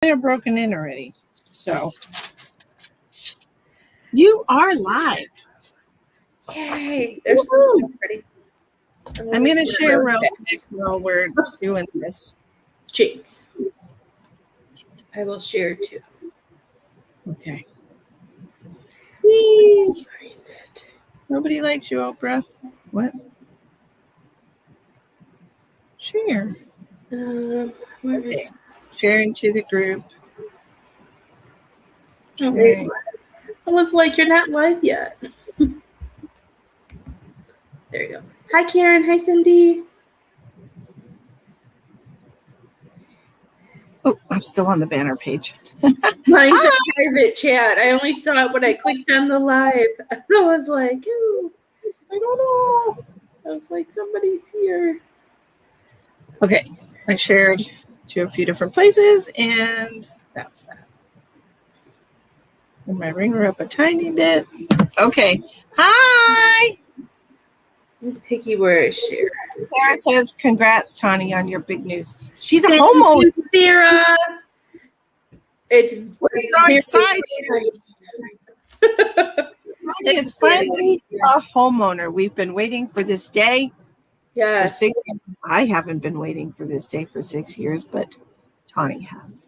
They're broken in already. So you are live. Yay! There's pretty. I'm gonna share real quick while we're doing this. Jinx. I will share too. Okay. Whee! Nobody likes you, Oprah. What? Share. Where is Sharing to the group. I was like, you're not live yet. There you go. Hi, Karen. Hi, Cindy. Oh, I'm still on the banner page. Mine's a private chat. I only saw it when I clicked on the live. I was like, ooh, I don't know. I was like, somebody's here. Okay. I shared to a few different places, and that's that. And my ringer up a tiny bit. Okay. Hi. Picky where I share. Sarah says, congrats, Tawnie, on your big news. She's a homeowner. Sarah. We're so excited. Tawnie is finally a homeowner. We've been waiting for this day for 6 years. I haven't been waiting for this day for 6 years, but Tawnie has.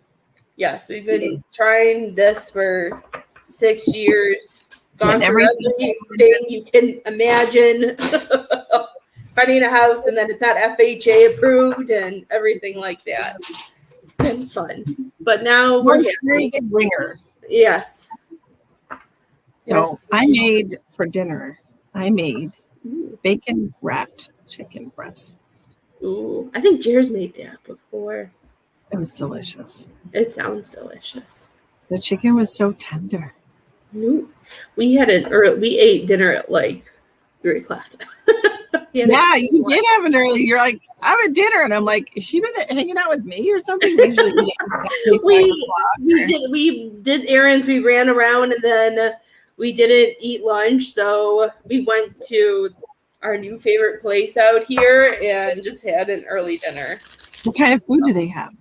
Yes, we've been trying this for 6 years. Gone through everything you can imagine. Finding a house, and then it's not FHA approved and everything like that. It's been fun. But now we're the ringer. Yes. So I made for dinner, bacon wrapped chicken breasts. Ooh, I think Jer's made that before. It was delicious. It sounds delicious. The chicken was so tender. Ooh. We ate dinner at like 3:00. Yeah, you did have an early. You're like, I'm at dinner, and I'm like, is she been hanging out with me or something? We did errands. We ran around, and then we didn't eat lunch. So we went to our new favorite place out here and just had an early dinner. What kind of food do they have?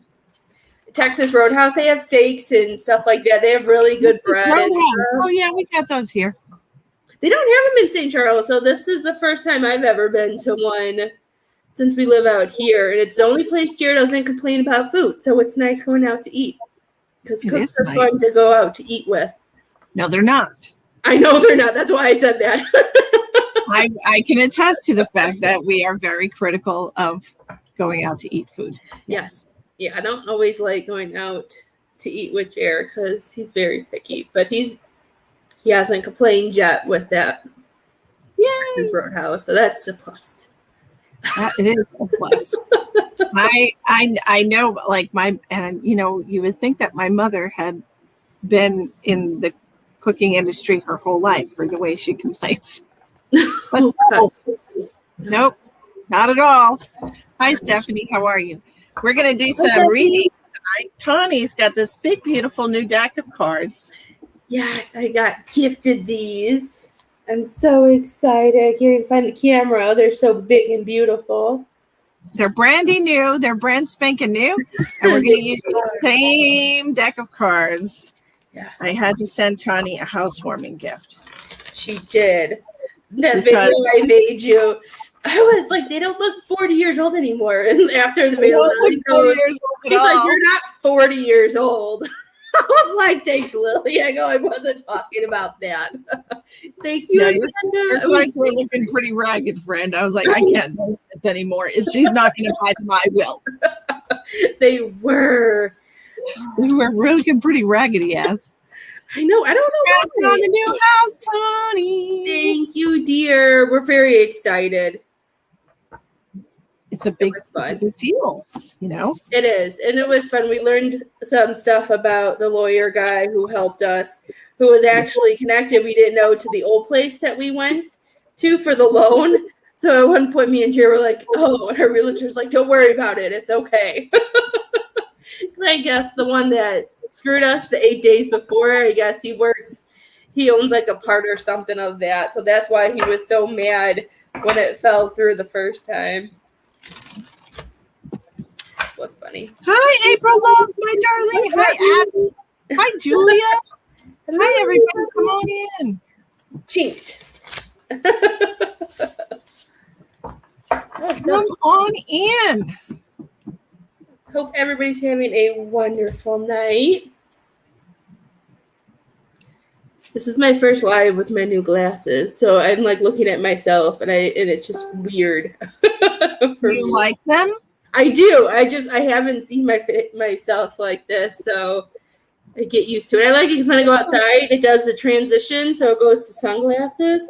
Texas Roadhouse. They have steaks and stuff like that. They have really good bread. Oh yeah, we got those here. They don't have them in St. Charles, so this is the first time I've ever been to one since we live out here. And it's the only place Jared doesn't complain about food, so it's nice going out to eat. Because cooks are fun to go out to eat with. No, they're not. I know they're not. That's why I said that. I can attest to the fact that we are very critical of going out to eat food. Yes. Yeah, I don't always like going out to eat with Jared because he's very picky, but he hasn't complained yet with that. His Roadhouse, so that's a plus. It is a plus. I know, like you would think that my mother had been in the cooking industry her whole life for the way she complains. But nope, not at all. Hi, Stephanie. How are you? We're going to do some reading tonight. Tawnie's got this big, beautiful new deck of cards. Yes, I got gifted these. I'm so excited. I can't even find the camera. They're so big and beautiful. They're brandy new. They're brand spanking new. And we're going to use the same deck of cards. Yes. I had to send Tawnie a housewarming gift. She did. That video I made you, I was like, they don't look 40 years old anymore. And after the video, she's like, you're not 40 years old. I was like, thanks, Lily. I go, I wasn't talking about that. Thank you, Amanda. You're looking pretty ragged, friend. I was like, I can't do this anymore. If she's not going to buy them, I will. They were. We were looking pretty raggedy ass. I know. I don't know. On the new house, Tawnie. Thank you, dear. We're very excited. It's a big deal, you know? It is. And it was fun. We learned some stuff about the lawyer guy who helped us, who was actually connected, we didn't know, to the old place that we went to for the loan. So at one point, me and Jerry were like, oh, and her realtor's like, don't worry about it. It's okay. Because I guess the one that screwed us the 8 days before, I guess he owns like a part or something of that. So that's why he was so mad when it fell through the first time. was funny. Hi, April Love, my darling. Hi, Abby. Hi, Julia. Hi, everybody. Come on in. Cheeks. Come on in. Hope everybody's having a wonderful night. This is my first live with my new glasses, so I'm like looking at myself, and it's just weird. Do you like them? I do. I haven't seen myself like this, so I get used to it. I like it because when I go outside, it does the transition, so it goes to sunglasses.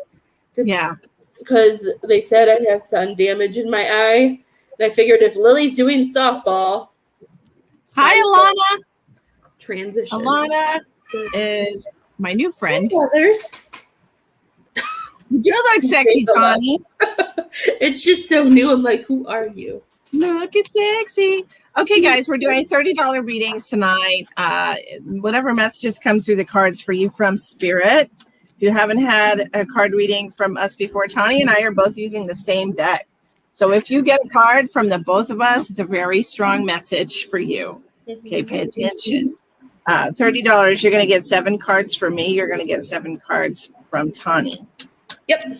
Yeah. Because they said I have sun damage in my eye, and I figured if Lily's doing softball. Hi, Alana. Transition. Alana is my new friend. Others. You do look sexy, Tawnie. It's just so new. I'm like, who are you? Look, it's sexy. Okay, guys, we're doing $30 readings tonight. Whatever messages come through the cards for you from Spirit. If you haven't had a card reading from us before, Tawnie and I are both using the same deck. So if you get a card from the both of us, it's a very strong message for you. Okay, pay attention. $30, you're going to get 7 cards from me. You're going to get 7 cards from Tawnie. Yep.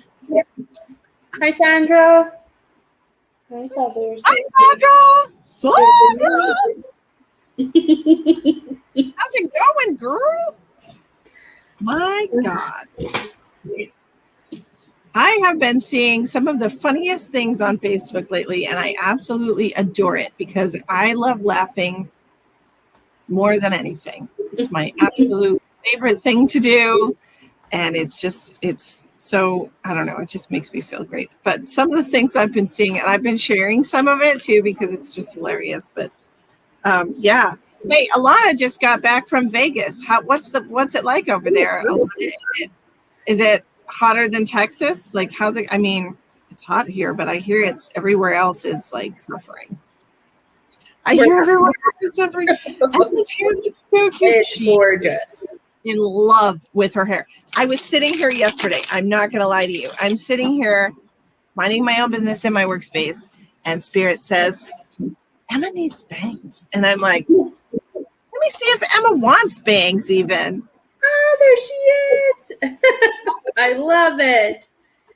Hi, Sandra. Hi, Feathers. Hi, Sandra. How's it going, girl? My God. I have been seeing some of the funniest things on Facebook lately, and I absolutely adore it because I love laughing more than anything. It's my absolute favorite thing to do. And it's so, I don't know, it just makes me feel great. But some of the things I've been seeing, and I've been sharing some of it too, because it's just hilarious. But yeah. Hey, Alana just got back from Vegas. What's it like over there? Is it hotter than Texas? Like, how's it? I mean, it's hot here, but I hear it's everywhere else is like suffering. I hear everyone else is suffering. And this hair looks so cute. It's gorgeous. In love with her hair. I was sitting here yesterday. I'm not going to lie to you. I'm sitting here minding my own business in my workspace, and Spirit says, Emma needs bangs. And I'm like, let me see if Emma wants bangs even. Oh, there she is. I love it.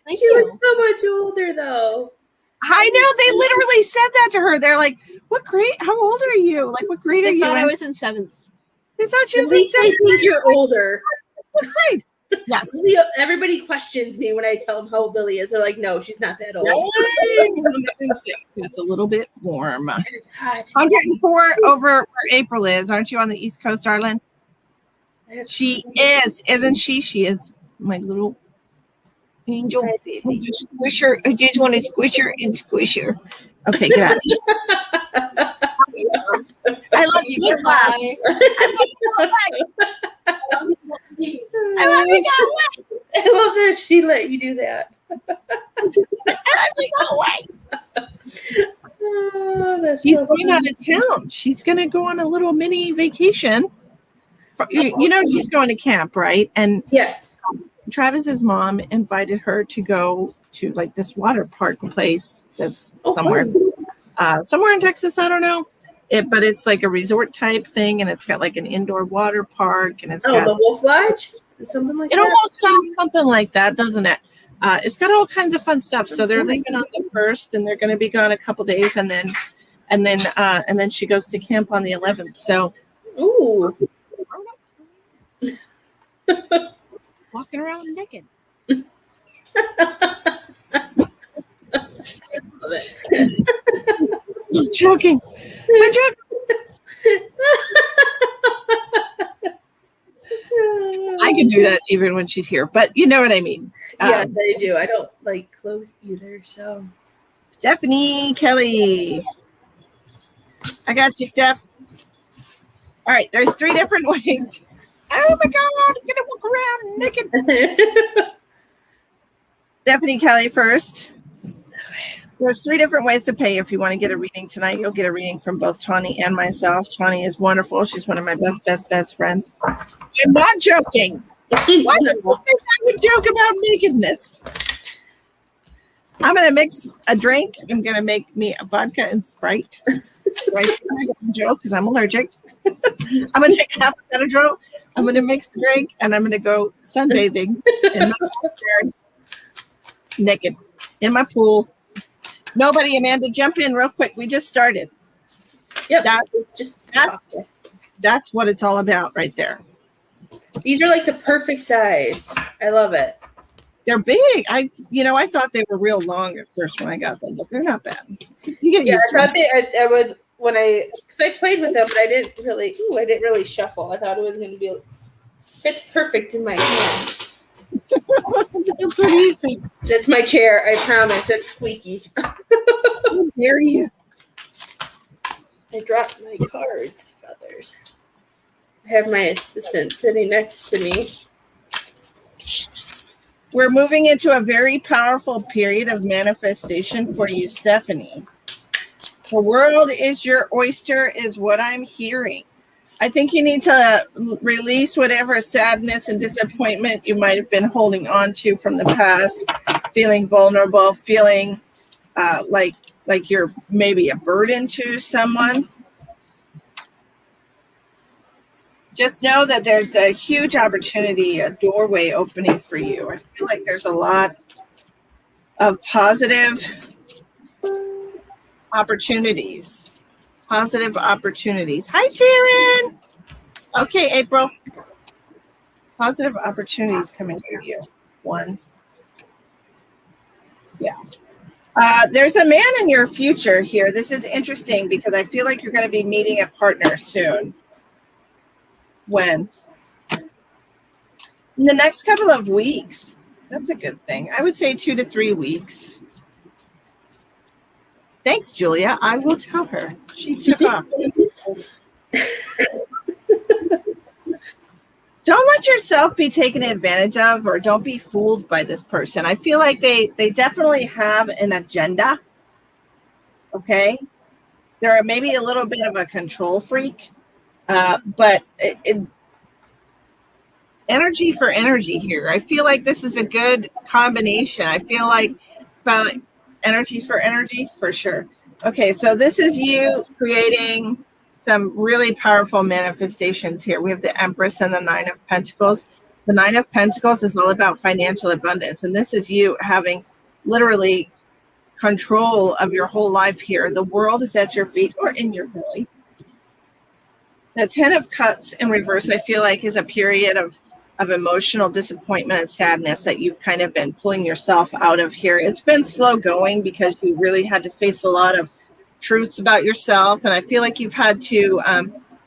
Thank she you. looks so much older, though. I know. They literally said that to her. They're like, what grade? How old are you? Like, what grade are you? They thought I was in 7th. They thought she was At in least they 7th. think you're older. What grade? Yes. Everybody questions me when I tell them how old Lily is. They're like, no, she's not that old. That's a little bit warm. It's hot. 104 over where April is. Aren't you on the East Coast, darling? She is, isn't she? She is my little angel. I just squish her. I just want to squish her and squish her. Okay, get out of here. I love you. Get lost. I love you. Go away. I love that she let you do that. I love you. Go away. Oh, She's going out of town. She's going to go on a little mini vacation. You know she's going to camp, right? And yes, Travis's mom invited her to go to like this water park place that's somewhere in Texas. I don't know. But it's like a resort type thing, and it's got like an indoor water park, and it's got the Wolf Lodge, something like that. It almost sounds something like that, doesn't it? It's got all kinds of fun stuff. So they're leaving on the 1st, and they're going to be gone a couple days, and then she goes to camp on the 11th. So, ooh, walking around naked. Love it. I'm joking. I can do that even when she's here, but you know what I mean. Yes, I do. I don't like clothes either. So, Stephanie Kelly, I got you, Steph. All right, there's 3 different ways. Oh my God, I'm gonna walk around naked. Stephanie Kelly first. There's 3 different ways to pay. If you want to get a reading tonight, you'll get a reading from both Tawnie and myself. Tawnie is wonderful. She's one of my best friends. I'm not joking. Why do you think I would joke about nakedness? I'm going to mix a drink. I'm going to make me a vodka and Sprite. Right, Joe, because I'm allergic. I'm going to take half a Benadryl. I'm going to mix the drink, and I'm going to go sunbathing in my backyard, naked in my pool. Nobody, Amanda, jump in real quick. We just started. Yep. That's what it's all about right there. These are like the perfect size. I love it. They're big. I thought they were real long at first when I got them, but they're not bad. You get used to them. I was because I played with them, but I didn't really shuffle. I thought it was going to be fits perfect in my hand. That's what he said. That's my chair. I promise. It's squeaky. How dare you? I dropped my cards, feathers. I have my assistant sitting next to me. We're moving into a very powerful period of manifestation for you, Stephanie. The world is your oyster, is what I'm hearing. I think you need to release whatever sadness and disappointment you might have been holding on to from the past, feeling vulnerable, feeling like you're maybe a burden to someone. Just know that there's a huge opportunity, a doorway opening for you. I feel like there's a lot of positive opportunities. Positive opportunities. Hi, Sharon. Okay, April. Positive opportunities coming to you. One. Yeah. There's a man in your future here. This is interesting because I feel like you're going to be meeting a partner soon. When? In the next couple of weeks. That's a good thing. I would say 2 to 3 weeks. Thanks, Julia. I will tell her. She took off. Don't let yourself be taken advantage of, or don't be fooled by this person. I feel like they definitely have an agenda. Okay? They're maybe a little bit of a control freak. But energy for energy here. I feel like this is a good combination. I feel like energy for energy for sure. Okay, so this is you creating some really powerful manifestations here. We have the Empress and the Nine of Pentacles. The Nine of Pentacles is all about financial abundance, and this is you having literally control of your whole life here. The world is at your feet or in your belly. The Ten of Cups in reverse, I feel like, is a period of emotional disappointment and sadness that you've kind of been pulling yourself out of here. It's been slow going because you really had to face a lot of truths about yourself. And I feel like you've had to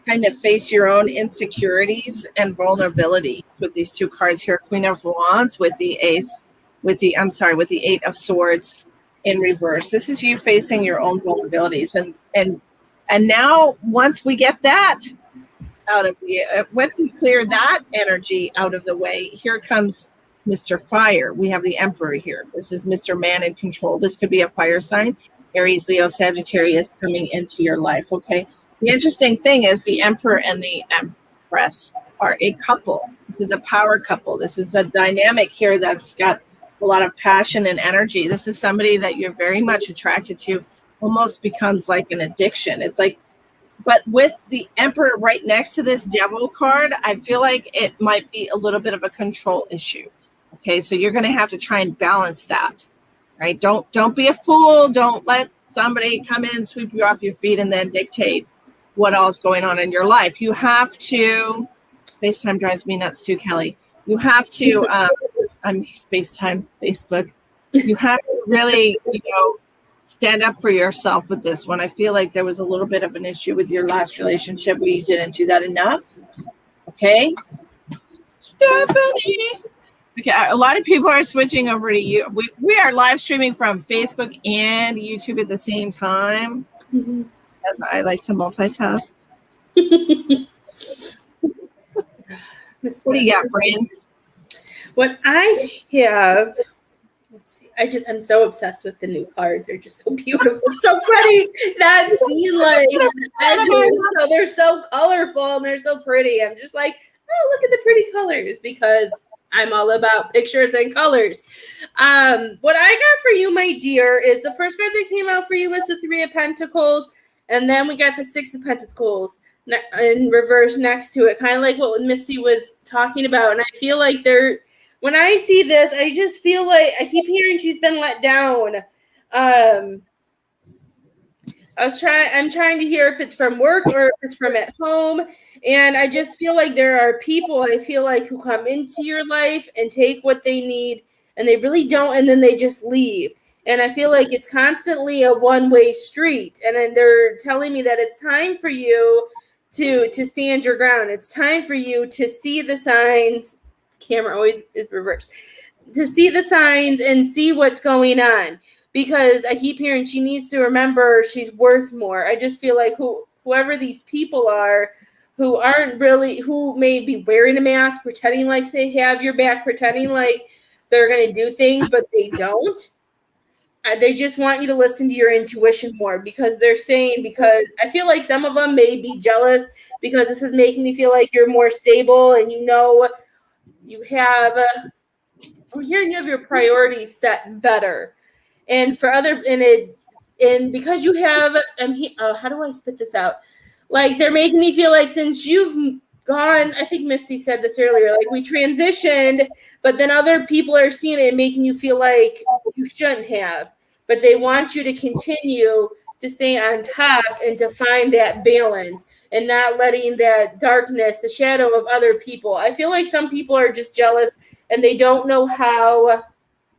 kind of face your own insecurities and vulnerability with these two cards here. Queen of Wands with the with the Eight of Swords in reverse. This is you facing your own vulnerabilities. And now once we get that out of once we clear that energy out of the way, here comes Mr. Fire. We have the Emperor here. This is Mr. Man in control. This could be a fire sign. Aries, Leo, Sagittarius coming into your life. Okay. The interesting thing is the Emperor and the Empress are a couple. This is a power couple. This is a dynamic here that's got a lot of passion and energy. This is somebody that you're very much attracted to. Almost becomes like an addiction. It's like, but with the Emperor right next to this Devil card, I feel like it might be a little bit of a control issue. Okay, so you're going to have to try and balance that, right? Don't be a fool. Don't let somebody come in and sweep you off your feet and then dictate what all's going on in your life. You have to. FaceTime drives me nuts too, Kelly. You have to. I'm FaceTime, Facebook. You have to really, stand up for yourself with this one. I feel like there was a little bit of an issue with your last relationship. We didn't do that enough. Okay. Stephanie. Okay. A lot of people are switching over to you. We are live streaming from Facebook and YouTube at the same time. Mm-hmm. As I like to multitask. What do you got, Brian? What I have... Let's see. I'm so obsessed with the new cards. They're just so beautiful, so pretty. That sea edges, so they're so colorful and they're so pretty. I'm just like, oh, look at the pretty colors, because I'm all about pictures and colors. What I got for you, my dear, is the first card that came out for you was the Three of Pentacles, and then we got the Six of Pentacles in reverse next to it, kind of like what Misty was talking about. And I feel like when I see this, I just feel like I keep hearing she's been let down. I'm trying to hear if it's from work or if it's from at home. And I just feel like there are people, I feel like, who come into your life and take what they need, and they really don't, and then they just leave. And I feel like it's constantly a one-way street. And then they're telling me that it's time for you to stand your ground. It's time for you to see the signs. Camera always is reversed. To see the signs and see what's going on. Because I keep hearing she needs to remember she's worth more. I just feel like whoever these people are who may be wearing a mask, pretending like they have your back, pretending like they're going to do things, but they don't. They just want you to listen to your intuition more, because I feel like some of them may be jealous because this is making me feel like you're more stable and you have your priorities set better. And for others, and because you have, how do I spit this out? Like, they're making me feel like since you've gone, I think Misty said this earlier, like we transitioned, but then other people are seeing it and making you feel like you shouldn't have. But they want you to continue to stay on top and to find that balance and not letting that darkness, the shadow of other people. I feel like some people are just jealous and they don't know how.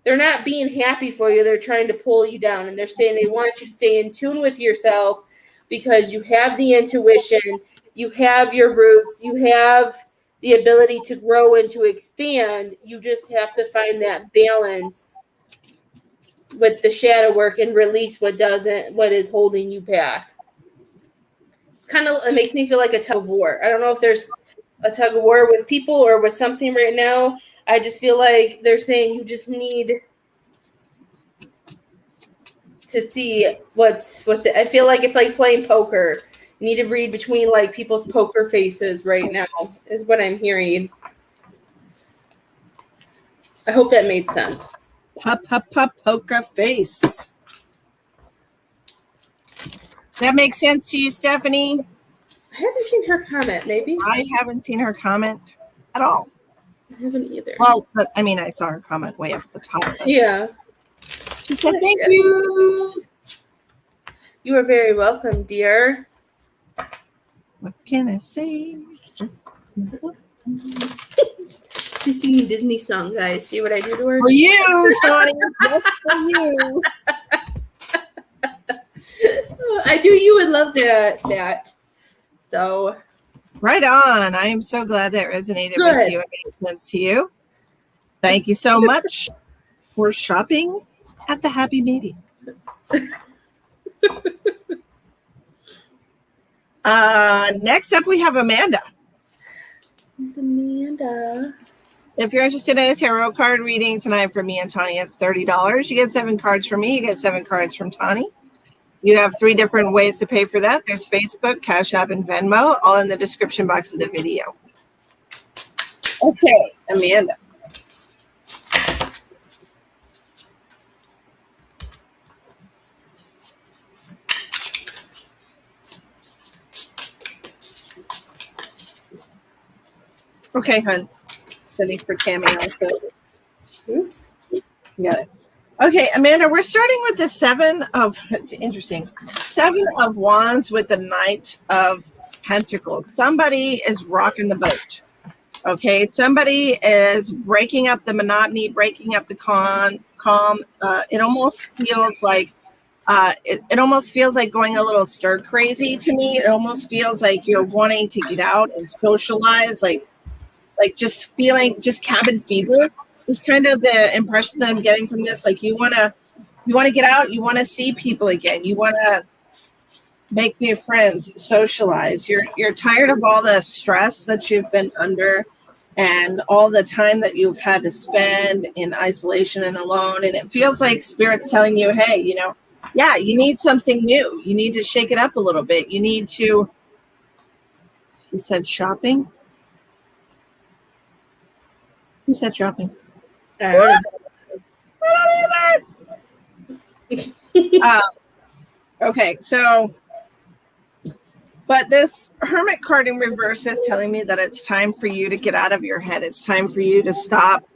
They're not being happy for you. They're trying to pull you down, and they're saying they want you to stay in tune with yourself because you have the intuition, you have your roots, you have the ability to grow and to expand. You just have to find that balance with the shadow work and release what is holding you back. It makes me feel like a tug of war. I don't know if there's a tug of war with people or with something right now. I just feel like they're saying you just need to see what's it. I feel like it's like playing poker. You need to read between like people's poker faces right now is what I'm hearing. I hope that made sense. Poker face. That makes sense to you, Stephanie? I haven't seen her comment, maybe. I haven't seen her comment at all. I haven't either. Well, but I mean, I saw her comment way up at the top. Yeah. She said, thank you. You are very welcome, dear. What can I say? She's singing Disney song, guys. See what I do to her? For you, Tawnie. Just for you. I knew you would love that. So. Right on. I am so glad that resonated with you. It made sense to you. Thank you so much for shopping at the Happy Mediums. Next up, we have Amanda. Miss Amanda. If you're interested in a tarot card reading tonight from me and Tawnie, it's $30. You get 7 cards from me. You get 7 cards from Tawnie. You have 3 different ways to pay for that. There's Facebook, Cash App, and Venmo, all in the description box of the video. Okay, Amanda. Okay, hon. Sending for Tammy also. Oops. Got it. Okay, Amanda, we're starting with the 7 of, it's interesting, 7 of Wands with the Knight of Pentacles. Somebody is rocking the boat. Okay, somebody is breaking up the monotony, breaking up the calm. It almost feels like it almost feels like going a little stir crazy to me. It almost feels like you're wanting to get out and socialize, like just feeling just cabin fever. Is kind of the impression that I'm getting from this. Like you want to get out, you want to see people again, you want to make new friends, socialize. You're tired of all the stress that you've been under and all the time that you've had to spend in isolation and alone. And it feels like Spirit's telling you, hey, you need something new. You need to shake it up a little bit. You need to, you said shopping? Who said shopping? I don't know. Okay, so, but this Hermit card in reverse is telling me that it's time for you to get out of your head. It's time for you to stop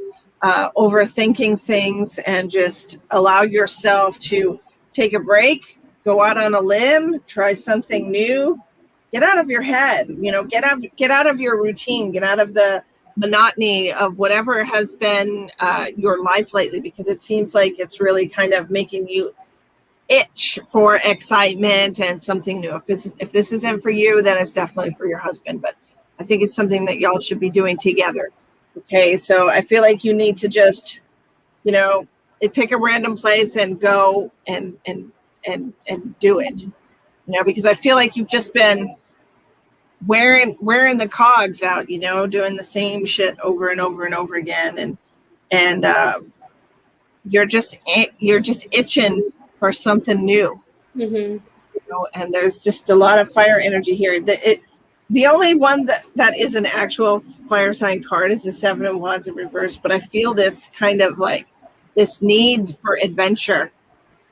overthinking things and just allow yourself to take a break, go out on a limb, try something new, get out of your head, get out of your routine, get out of the monotony of whatever has been your life lately, because it seems like it's really kind of making you itch for excitement and something new. If this isn't for you, then it's definitely for your husband, but I think it's something that y'all should be doing together. Okay, so I feel like you need to just, pick a random place and go and do it. Because I feel like you've just been wearing the cogs out, doing the same shit over and over and over again, and you're just itching for something new. Mm-hmm. And there's just a lot of fire energy here. The only one that is an actual fire sign card is the Seven of Wands in reverse, but I feel this kind of like this need for adventure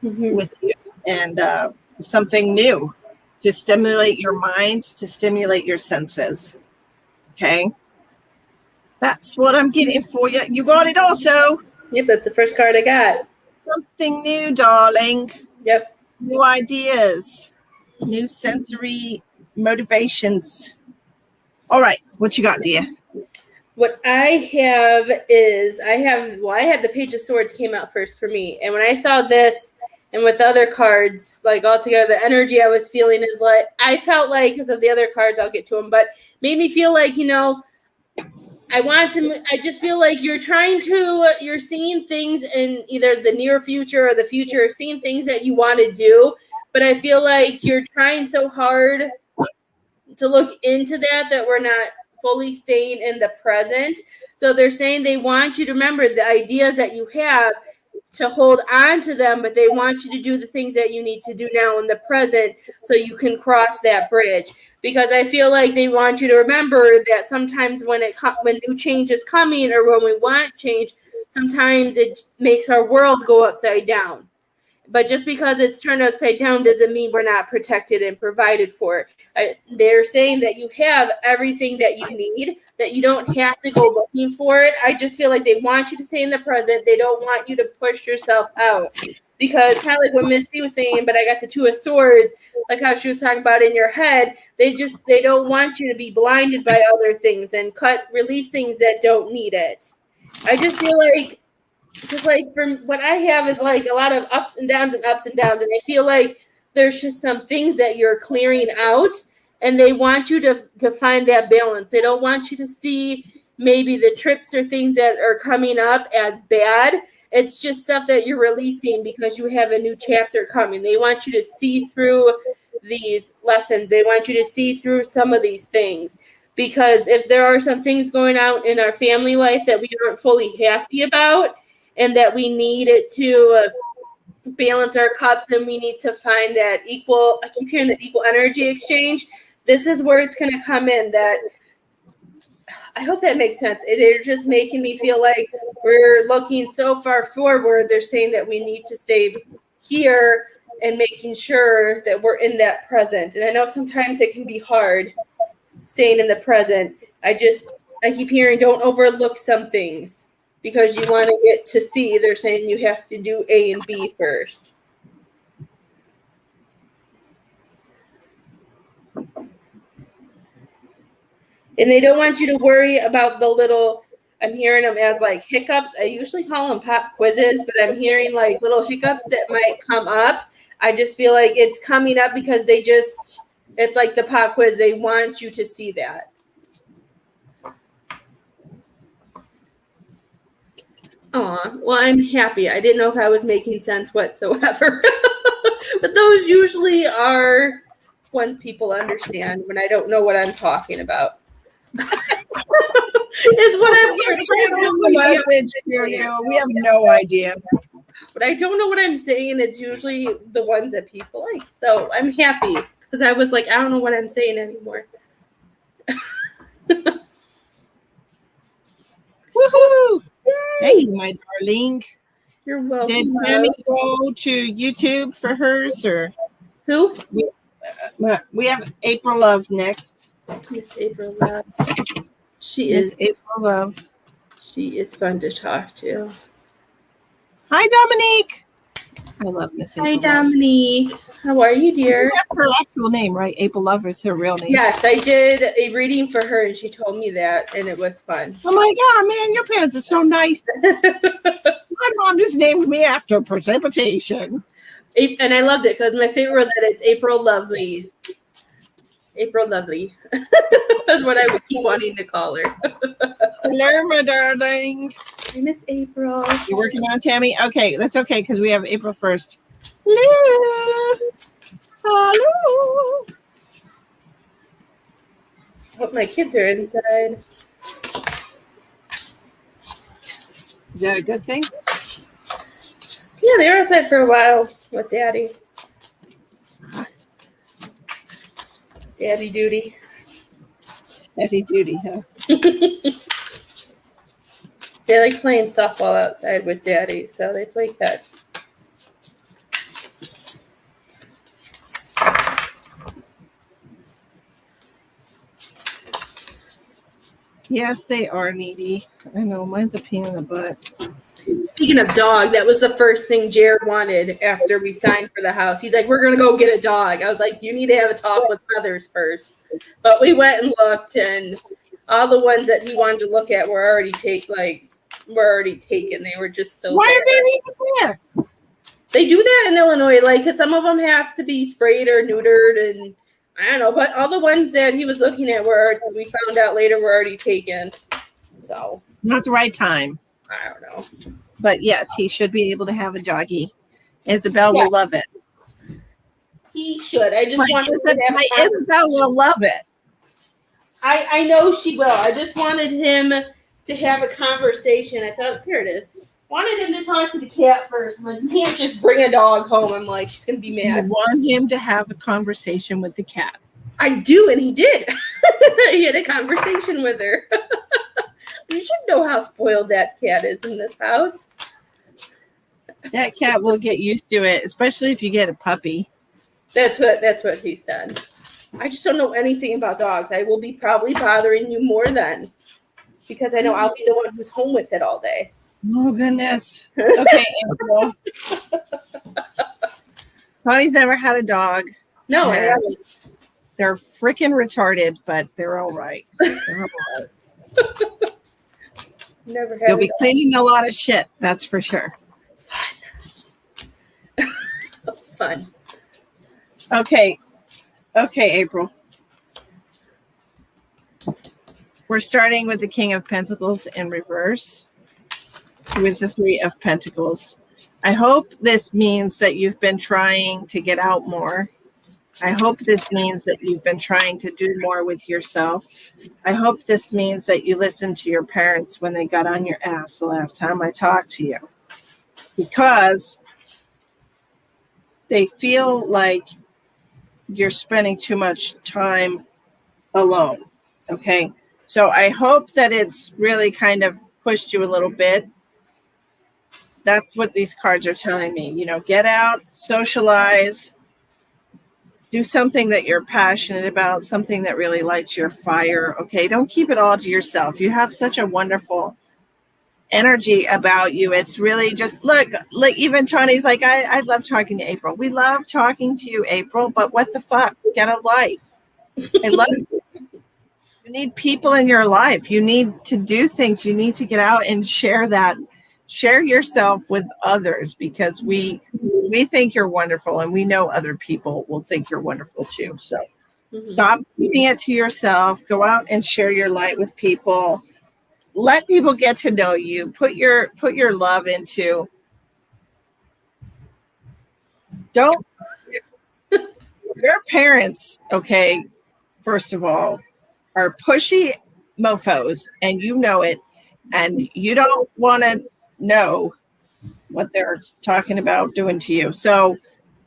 with you and something new to stimulate your mind, to stimulate your senses. Okay? That's what I'm getting for you. You got it also. Yep, that's the first card I got. Something new, darling. Yep. New ideas, new sensory motivations. All right, what you got, dear? What I have is I had the Page of Swords came out first for me, and when I saw this and with the other cards, like all together, the energy I was feeling is like I felt like, because of the other cards, I'll get to them, but made me feel like I just feel like you're seeing things in either the near future or the future, seeing things that you want to do, but I feel like you're trying so hard to look into that we're not fully staying in the present. So they're saying they want you to remember the ideas that you have, to hold on to them, but they want you to do the things that you need to do now in the present so you can cross that bridge. Because I feel like they want you to remember that sometimes when new change is coming, or when we want change, sometimes it makes our world go upside down. But just because it's turned upside down doesn't mean we're not protected and provided for. They're saying that you have everything that you need, that you don't have to go looking for it. I just feel like they want you to stay in the present. They don't want you to push yourself out. Because kind of like what Misty was saying, but I got the Two of Swords, like how she was talking about in your head, they don't want you to be blinded by other things and release things that don't need it. I just feel like, because like from what I have is like a lot of ups and downs, and I feel like there's just some things that you're clearing out, and they want you to find that balance. They don't want you to see maybe the trips or things that are coming up as bad. It's just stuff that you're releasing because you have a new chapter coming. They want you to see through these lessons. They want you to see through some of these things, because if there are some things going on in our family life that we aren't fully happy about, and that we need it to balance our cups, and we need to find that equal, I keep hearing that equal energy exchange. This is where it's going to come in. That I hope that makes sense. They're just making me feel like we're looking so far forward. They're saying that we need to stay here and making sure that we're in that present. And I know sometimes it can be hard staying in the present. I keep hearing don't overlook some things, because you want to get to C. They're saying you have to do A and B first. And they don't want you to worry about the little, I'm hearing them as like hiccups. I usually call them pop quizzes, but I'm hearing like little hiccups that might come up. I just feel like it's coming up because it's like the pop quiz. They want you to see that. Aw, well, I'm happy. I didn't know if I was making sense whatsoever. But those usually are ones people understand when I don't know what I'm talking about. Is what I'm saying. We have no idea. But I don't know what I'm saying. It's usually the ones that people like. So I'm happy, because I was like, I don't know what I'm saying anymore. Woohoo! Hey, my darling. You're welcome. Did Tammy go to YouTube for hers, or Who? we have April Love next? Miss April Love. She Miss is April Love. She is fun to talk to. Hi, Dominique. I love Miss April. Hi, Dominique. How are you, dear? That's her actual name, right? April Love is her real name. Yes, I did a reading for her, and she told me that, and it was fun. Oh my God, man, your parents are so nice. My mom just named me after precipitation. And I loved it because my favorite was that it's April Lovely. April Lovely. That's what I would keep wanting to call her. Hello, my darling. I miss April. You working on Tammy? Okay, that's okay because we have April 1st. Hello. Hello. Hope my kids are inside. Is that a good thing? Yeah, they were outside for a while with Daddy. Daddy duty. Daddy duty, huh? They like playing softball outside with Daddy, so they play catch. Yes, they are needy. I know, mine's a pain in the butt. Speaking of dog, that was the first thing Jared wanted after we signed for the house. He's like, we're going to go get a dog. I was like, you need to have a talk with others first. But we went and looked, and all the ones that he wanted to look at were already taken. They were just still Why there. are they even there? They do that in Illinois, like, because some of them have to be sprayed or neutered, and I don't know. But all the ones that he was looking at we found out later, were already taken. So Not the right time. I don't know. But yes, he should be able to have a doggy. Isabel will love it. He should. I just want Isabel will love it. I know she will. I just wanted him to have a conversation. I thought, here it is. Wanted him to talk to the cat first, but you can't just bring a dog home. I'm like, she's gonna be mad. You want him to have a conversation with the cat. I do, and he did. He had a conversation with her. You should know how spoiled that cat is in this house. That cat will get used to it, especially if you get a puppy. That's what he said. I just don't know anything about dogs. I will be probably bothering you more then, because I know I'll be the one who's home with it all day. Oh, goodness. Okay, April. Tawnie's never had a dog. No, I haven't. They're freaking retarded, but they're all right. They're all right. Never had. You'll be cleaning a lot of shit, that's for sure. Fun. Okay, April. We're starting with the King of Pentacles in reverse with the Three of Pentacles. I hope this means that you've been trying to get out more. I hope this means that you've been trying to do more with yourself. I hope this means that you listened to your parents when they got on your ass the last time I talked to you. Because they feel like you're spending too much time alone. Okay. So I hope that it's really kind of pushed you a little bit. That's what these cards are telling me. You know, get out, socialize, do something that you're passionate about, something that really lights your fire. Okay. Don't keep it all to yourself. You have such a wonderful energy about you. It's really just look, even Tawnie's like, I love talking to April. We love talking to you, April, but what the fuck? Get a life. I love you. You need people in your life. You need to do things. You need to get out and share yourself with others, because we think you're wonderful, and we know other people will think you're wonderful too. So stop keeping it to yourself. Go out and share your light with people. Let people get to know you. Put your love into. Don't. Your parents, okay, first of all, are pushy mofos, and you know it, and you don't want to know what they're talking about doing to you. So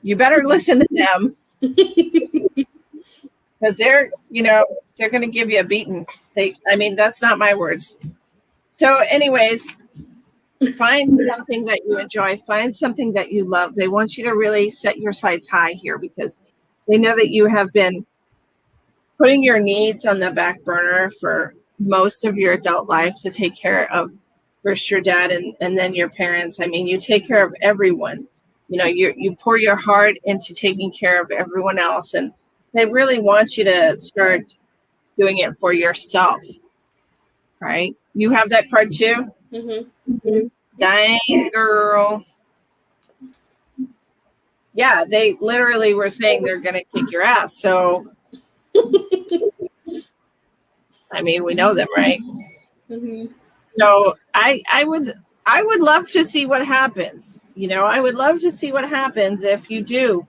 you better listen to them, because they're going to give you a beating. That's not my words. So anyways, Find something that you enjoy. Find something that you love. They want you to really set your sights high here because they know that you have been putting your needs on the back burner for most of your adult life to take care of first your dad and then your parents. I mean, you take care of everyone. You know, you pour your heart into taking care of everyone else, and they really want you to start doing it for yourself, right? You have that card too? Mm-hmm. Dang, girl. Yeah, they literally were saying they're going to kick your ass. So, I mean, we know them, right? Mm-hmm. So I would love to see what happens. You know, I would love to see what happens if you do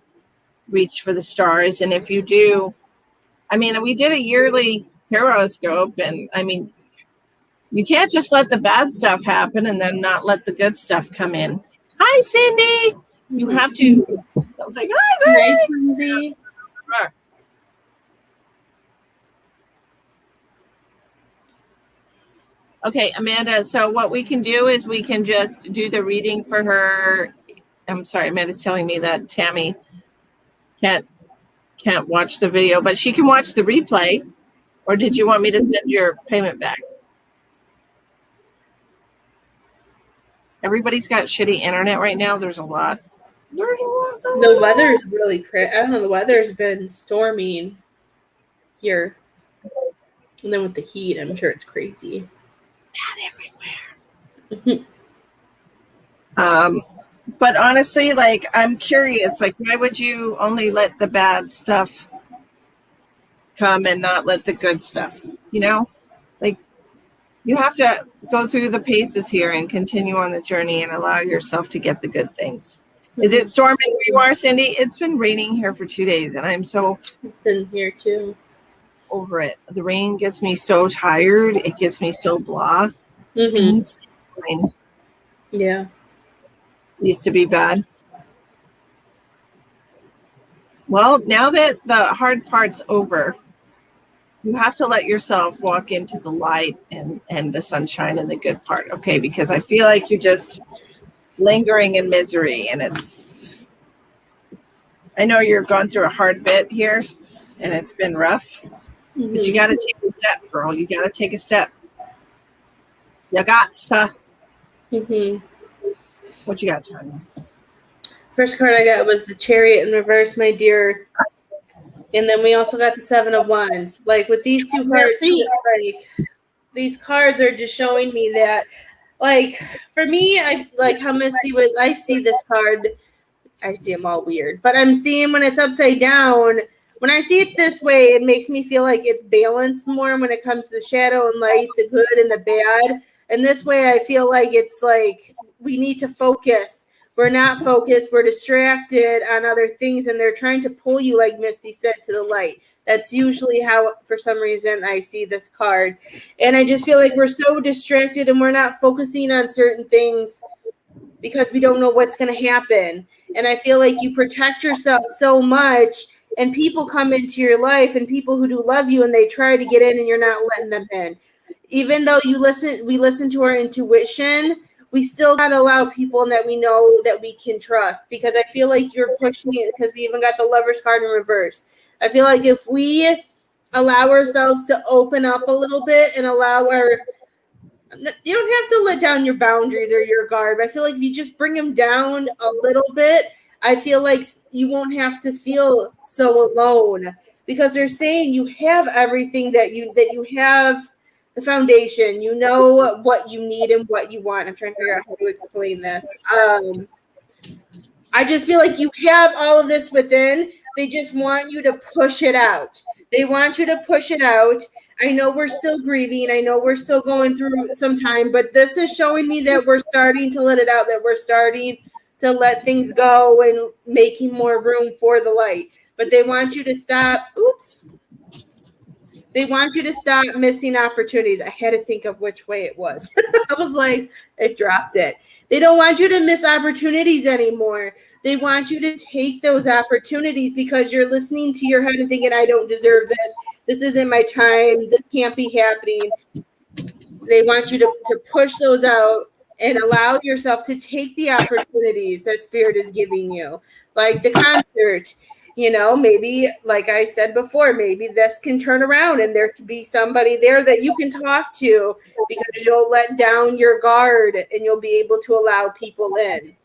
reach for the stars, and if you do. I mean, we did a yearly horoscope, and I mean, you can't just let the bad stuff happen and then not let the good stuff come in. Hi, Cindy. You have to. Like, hi, Cindy. Okay, Amanda, so what we can do is we can just do the reading for her. I'm sorry, Amanda's telling me that Tammy can't watch the video, but she can watch the replay. Or did you want me to send your payment back? Everybody's got shitty internet right now. There's a lot. The weather's really crazy. I don't know, the weather's been storming here. And then with the heat, I'm sure it's crazy. Everywhere. But honestly, like, I'm curious, like, why would you only let the bad stuff come and not let the good stuff, you know? Like, you have to go through the paces here and continue on the journey and allow yourself to get the good things. Is it storming where you are, Cindy? It's been raining here for 2 days, and I'm so been here too. Over it. The rain gets me so tired. It gets me so blah. Mm-hmm. Yeah. Used to be bad. Well, now that the hard part's over, you have to let yourself walk into the light and the sunshine and the good part, okay? Because I feel like you're just lingering in misery, and I know you're going through a hard bit here, and it's been rough, but you got to take a step, girl. You got to take a step. You got to. What you got, Tawnie? First card I got was the Chariot in reverse, my dear. And then we also got the Seven of Wands. Like, with these two cards, like, these cards are just showing me that, like, for me, I like how Misty was. I see this card. I see them all weird, but I'm seeing when it's upside down. When I see it this way, it makes me feel like it's balanced more when it comes to the shadow and light, the good and the bad. And this way, I feel like it's like we need to focus. We're not focused. We're distracted on other things, and they're trying to pull you, like Misty said, to the light. That's usually how, for some reason, I see this card. And I just feel like we're so distracted and we're not focusing on certain things because we don't know what's going to happen. And I feel like you protect yourself so much, and people come into your life, and people who do love you, and they try to get in, and you're not letting them in. Even though we listen to our intuition, we still got to allow people in that we know that we can trust, because I feel like you're pushing it, because we even got the Lover's card in reverse. I feel like if we allow ourselves to open up a little bit and allow you don't have to let down your boundaries or your guard. I feel like if you just bring them down a little bit, I feel like you won't have to feel so alone, because they're saying you have everything that you have. The foundation, you know what you need and what you want. I'm trying to figure out how to explain this. I just feel like you have all of this within. They just want you to push it out. They want you to push it out. I know we're still grieving. I know we're still going through some time, but this is showing me that we're starting to let it out, that we're starting to let things go and making more room for the light. But they want you to stop. Oops. They want you to stop missing opportunities. I had to think of which way it was. I was like, it dropped it. They don't want you to miss opportunities anymore. They want you to take those opportunities because you're listening to your head and thinking, I don't deserve this. This isn't my time. This can't be happening. They want you to push those out and allow yourself to take the opportunities that Spirit is giving you, like the concert. You know, maybe, like I said before, maybe this can turn around and there could be somebody there that you can talk to because you'll let down your guard and you'll be able to allow people in.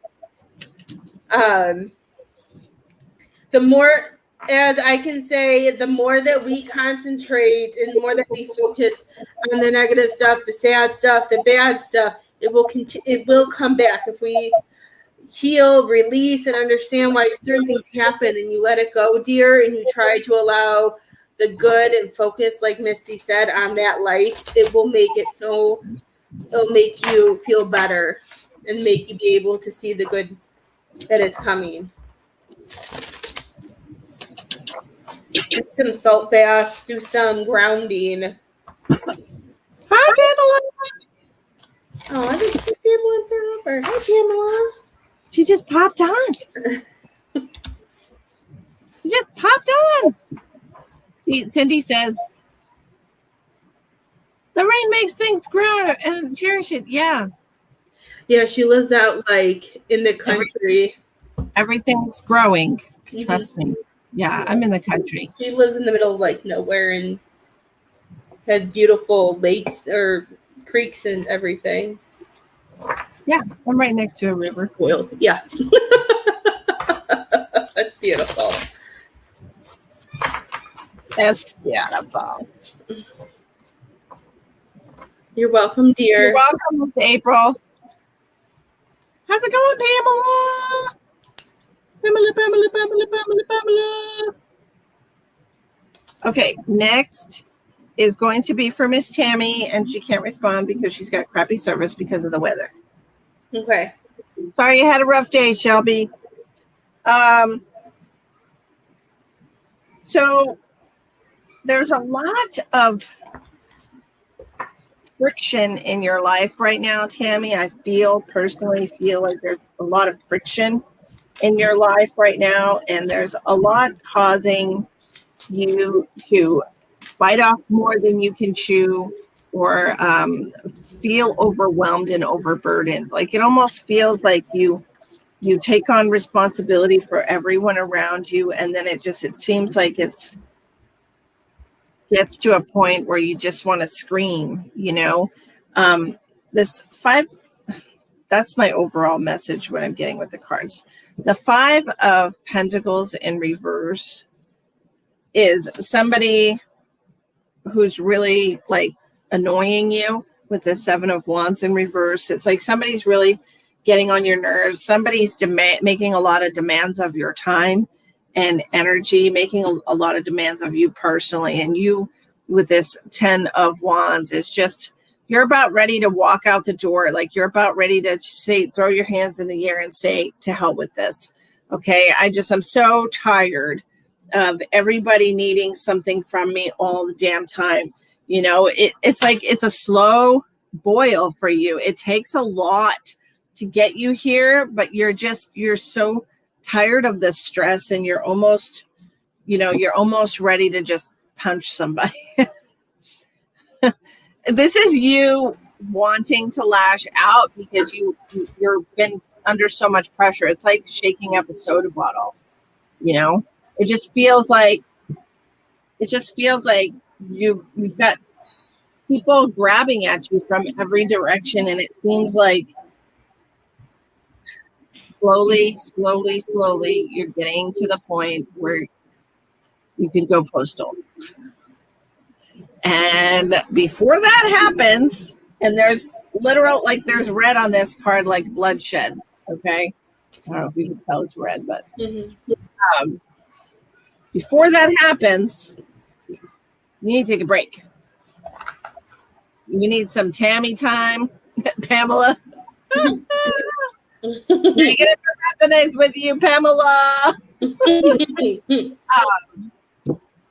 The more, as I can say, the more that we concentrate and the more that we focus on the negative stuff, the sad stuff, the bad stuff, it will come back. If we heal, release, and understand why certain things happen and you let it go, dear, and you try to allow the good and focus, like Misty said, on that light, it will make it so, it'll make you feel better and make you be able to see the good that is coming. Do some salt baths, do some grounding. Hi, Pamela. Oh, I didn't see Pamela forever. Hi, Pamela. She just popped on. She just popped on. See, Cindy says, the rain makes things grow and cherish it. Yeah. Yeah, she lives out like in the country. Everything's growing. Trust me. Yeah, I'm in the country. She lives in the middle of like nowhere and has beautiful lakes or creeks and everything. Yeah, I'm right next to a river. Spoiled. Yeah. That's beautiful. That's beautiful. You're welcome, dear. You're welcome, April. How's it going, Pamela? Pamela. Okay, next is going to be for Miss Tammy, and she can't respond because she's got crappy service because of the weather. Okay. Sorry you had a rough day, Shelby. So there's a lot of friction in your life right now, Tammy. I personally feel like there's a lot of friction in your life right now, and there's a lot causing you to bite off more than you can chew, or feel overwhelmed and overburdened. Like it almost feels like you take on responsibility for everyone around you, and then it seems like gets to a point where you just want to scream, you know. That's my overall message, what I'm getting with the cards. The 5 of Pentacles in reverse is somebody who's really like annoying you with the 7 of Wands in reverse. It's like somebody's really getting on your nerves. Somebody's making a lot of demands of your time and energy, making a lot of demands of you personally. And you, with this 10 of Wands, is just, you're about ready to walk out the door. Like you're about ready to say, throw your hands in the air and say, to hell with this. Okay. I'm so tired of everybody needing something from me all the damn time. You know, it's like, it's a slow boil for you. It takes a lot to get you here, but you're so tired of the stress, and you're almost ready to just punch somebody. This is you wanting to lash out because you're been under so much pressure. It's like shaking up a soda bottle, you know. It just feels like you've got people grabbing at you from every direction, and it seems like slowly you're getting to the point where you can go postal. And before that happens, and there's red on this card, like bloodshed. Okay, I don't know if you can tell it's red, but before that happens, you need to take a break. You need some Tammy time, Pamela. Negative resonates with you, Pamela.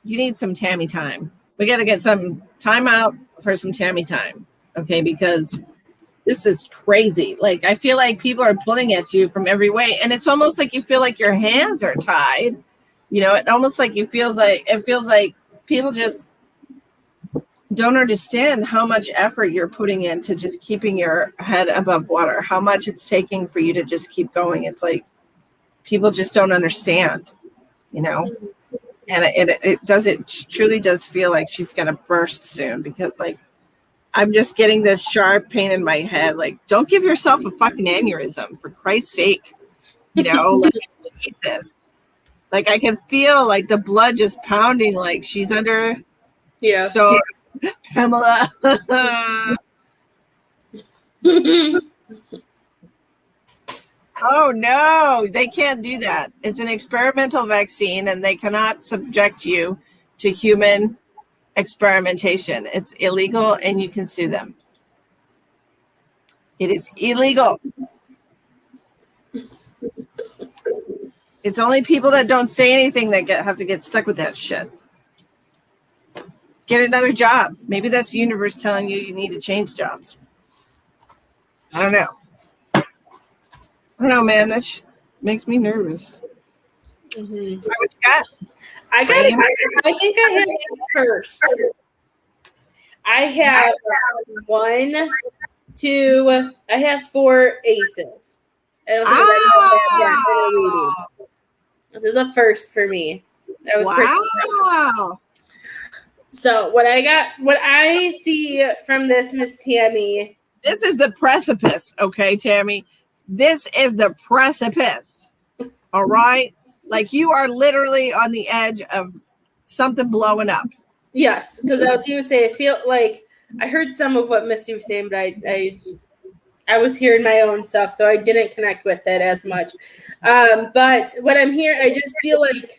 You need some Tammy time. We got to get some time out for some Tammy time, okay? Because this is crazy. Like, I feel like people are pulling at you from every way, and it's almost like you feel like your hands are tied. You know, it almost like it feels like people just don't understand how much effort you're putting into just keeping your head above water, how much it's taking for you to just keep going. It's like people just don't understand, you know. And it truly does feel like she's gonna burst soon, because like I'm just getting this sharp pain in my head. Like, don't give yourself a fucking aneurysm, for Christ's sake. You know, like, Jesus. Like, I can feel like the blood just pounding, like she's under. Yeah. So, Pamela. Oh no, they can't do that. It's an experimental vaccine, and they cannot subject you to human experimentation. It's illegal, and you can sue them. It is illegal. It's only people that don't say anything that have to get stuck with that shit. Get another job. Maybe that's the universe telling you need to change jobs. I don't know. I don't know, man. That makes me nervous. Mm-hmm. What you got? I think I have it first. I have 1, 2. I have 4 aces. I don't think I have reading. This is a first for me. That was wow. So what I see from this, Miss Tammy. This is the precipice, okay, Tammy? This is the precipice. All right? Like, you are literally on the edge of something blowing up. Yes, because I was going to say, I feel like I heard some of what Misty was saying, but I was hearing my own stuff, so I didn't connect with it as much. But what I'm hearing, I just feel like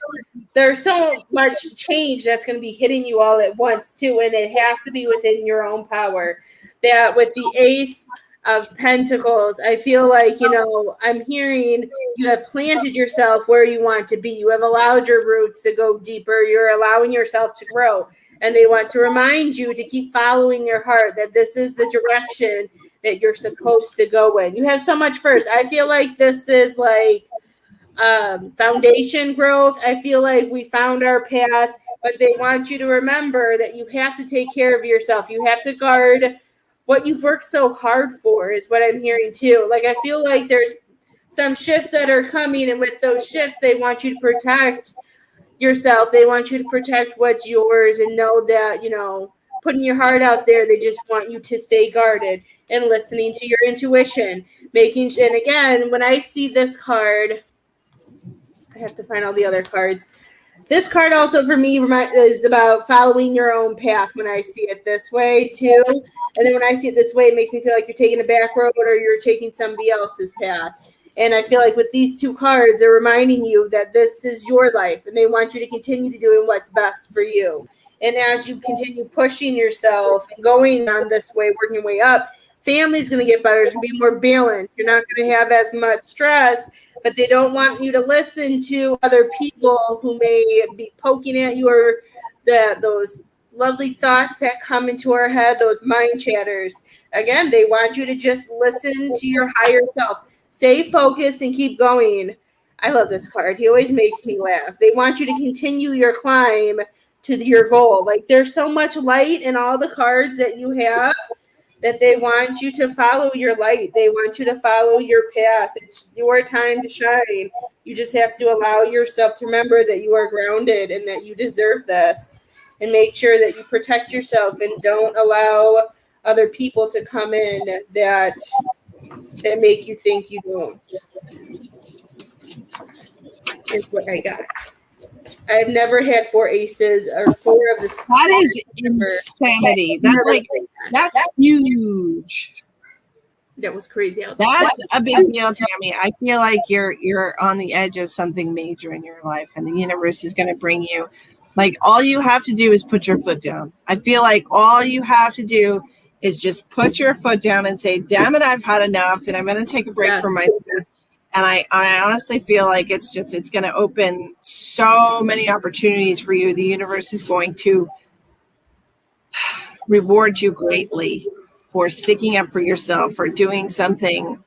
there's so much change that's going to be hitting you all at once, too, and it has to be within your own power. That with the Ace of Pentacles, I feel like, I'm hearing you have planted yourself where you want to be. You have allowed your roots to go deeper. You're allowing yourself to grow. And they want to remind you to keep following your heart, that this is the direction that you're supposed to go in. You have so much first. I feel like this is like foundation growth. I feel like we found our path, but they want you to remember that you have to take care of yourself. You have to guard what you've worked so hard for, is what I'm hearing too. Like, I feel like there's some shifts that are coming, and with those shifts, they want you to protect yourself. They want you to protect what's yours, and know that, putting your heart out there, they just want you to stay guarded and listening to your intuition, and again, when I see this card, I have to find all the other cards. This card also for me is about following your own path when I see it this way too. And then when I see it this way, it makes me feel like you're taking a back road or you're taking somebody else's path. And I feel like with these 2 cards, they're reminding you that this is your life, and they want you to continue to doing what's best for you. And as you continue pushing yourself and going on this way, working your way up, family's going to get better. It's going to be more balanced. You're not going to have as much stress, but they don't want you to listen to other people who may be poking at you, or those lovely thoughts that come into our head, those mind chatters. Again, they want you to just listen to your higher self. Stay focused and keep going. I love this card. He always makes me laugh. They want you to continue your climb to your goal. Like, there's so much light in all the cards that you have, that they want you to follow your light. They want you to follow your path. It's your time to shine. You just have to allow yourself to remember that you are grounded and that you deserve this. And make sure that you protect yourself and don't allow other people to come in that make you think you don't. Is what I got. I've never had 4 aces or 4 of the. That is insanity. That's huge. That was crazy. That's a big deal, Tammy. I feel like you're on the edge of something major in your life, and the universe is going to bring you. Like, all you have to do is put your foot down. I feel like all you have to do is just put your foot down and say, "Damn it, I've had enough, and I'm going to take a break from myself." And I honestly feel like it's going to open so many opportunities for you. The universe is going to reward you greatly for sticking up for yourself, for doing something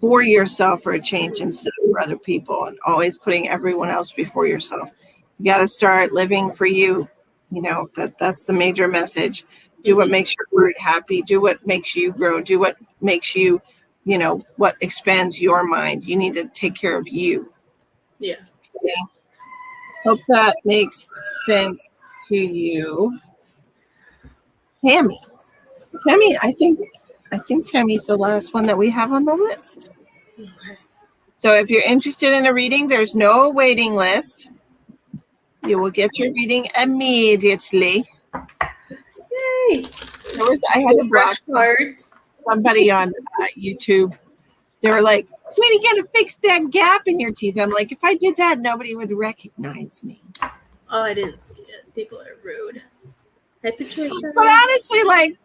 for yourself, for a change instead of for other people, and always putting everyone else before yourself. You got to start living for you. That's the major message. Do what makes your bird happy. Do what makes you grow. Do what makes you, what expands your mind. You need to take care of you. Yeah. Okay? Hope that makes sense to you. Tammy. I think Tammy's the last one that we have on the list. Okay. So if you're interested in a reading, there's no waiting list. You will get your reading immediately. Yay! I had to block cards. Somebody on YouTube. They were like, "Sweetie, you gotta fix that gap in your teeth." I'm like, if I did that, nobody would recognize me. Oh, I didn't see it. People are rude. Hi, Patricia. But honestly, like,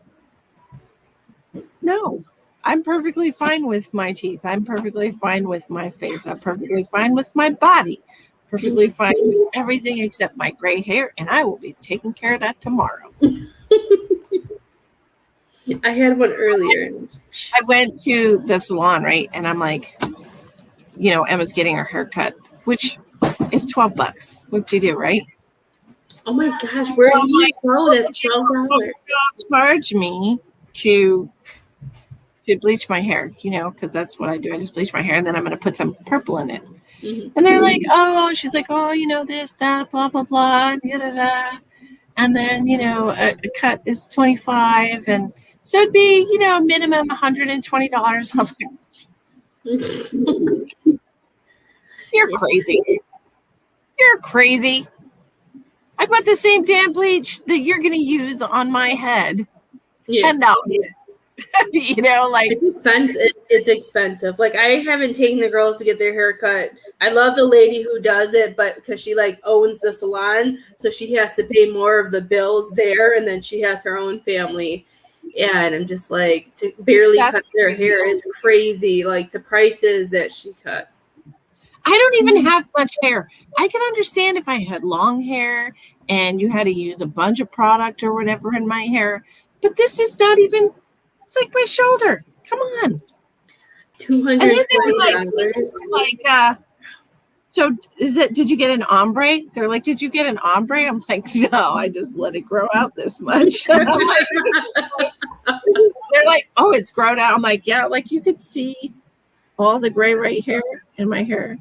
no. I'm perfectly fine with my teeth. I'm perfectly fine with my face. I'm perfectly fine with my body. Perfectly fine with everything except my gray hair, and I will be taking care of that tomorrow. I had one earlier. I went to the salon, right? And I'm like, Emma's getting her hair cut, which is $12. What'd you do, right? Oh my gosh, where do you go? That's $12. Charge me to bleach my hair, because that's what I do. I just bleach my hair, and then I'm going to put some purple in it. Mm-hmm. And they're like, oh, she's like, oh, this, that, blah, blah, blah, da, da, da. And then, a cut is $25. And so it'd be, minimum $120. I was like, you're crazy. You're crazy. I put the same damn bleach that you're going to use on my head. $10. Like it's expensive. It's expensive. Like I haven't taken the girls to get their hair cut. I love the lady who does it, but because she like owns the salon, so she has to pay more of the bills there, and then she has her own family. And I'm just like, to barely cut their hair is crazy. Like the prices that she cuts. I don't even have much hair. I can understand if I had long hair and you had to use a bunch of product or whatever in my hair, but this is not even. It's like my shoulder. Come on. $220. So did you get an ombre? They're like, did you get an ombre? I'm like, no, I just let it grow out this much. They're like, oh, it's grown out. I'm like, yeah, like you could see all the gray right here in my hair.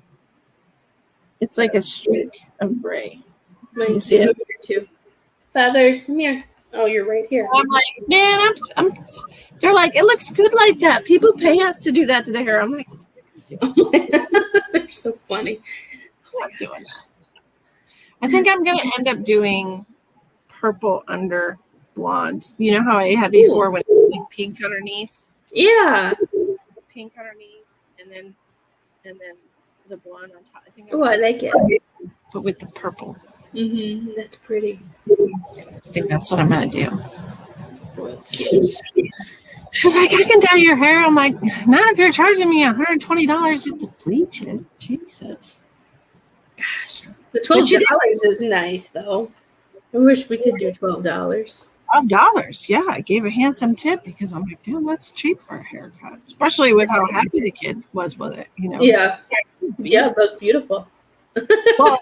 It's like a streak of gray. You see it too. Feathers, come here. Oh, you're right here. I'm like, man, they're like, it looks good like that. People pay us to do that to their hair. I'm like, they're so funny. What am I doing? I think I'm going to end up doing purple under blonde. You know how I had before when it was like pink underneath? Yeah. Pink underneath and then the blonde on top. I like it. But with the purple. Mm-hmm. That's pretty. I think that's what I'm going to do. She's like, I can dye your hair. I'm like, not if you're charging me $120 just to bleach it. Jesus. Gosh. The $12 is nice, though. I wish we could do $12. $12. Yeah, I gave a handsome tip because I'm like, damn, that's cheap for a haircut. Especially with how happy the kid was with it, Yeah. Yeah, it looked beautiful. Well,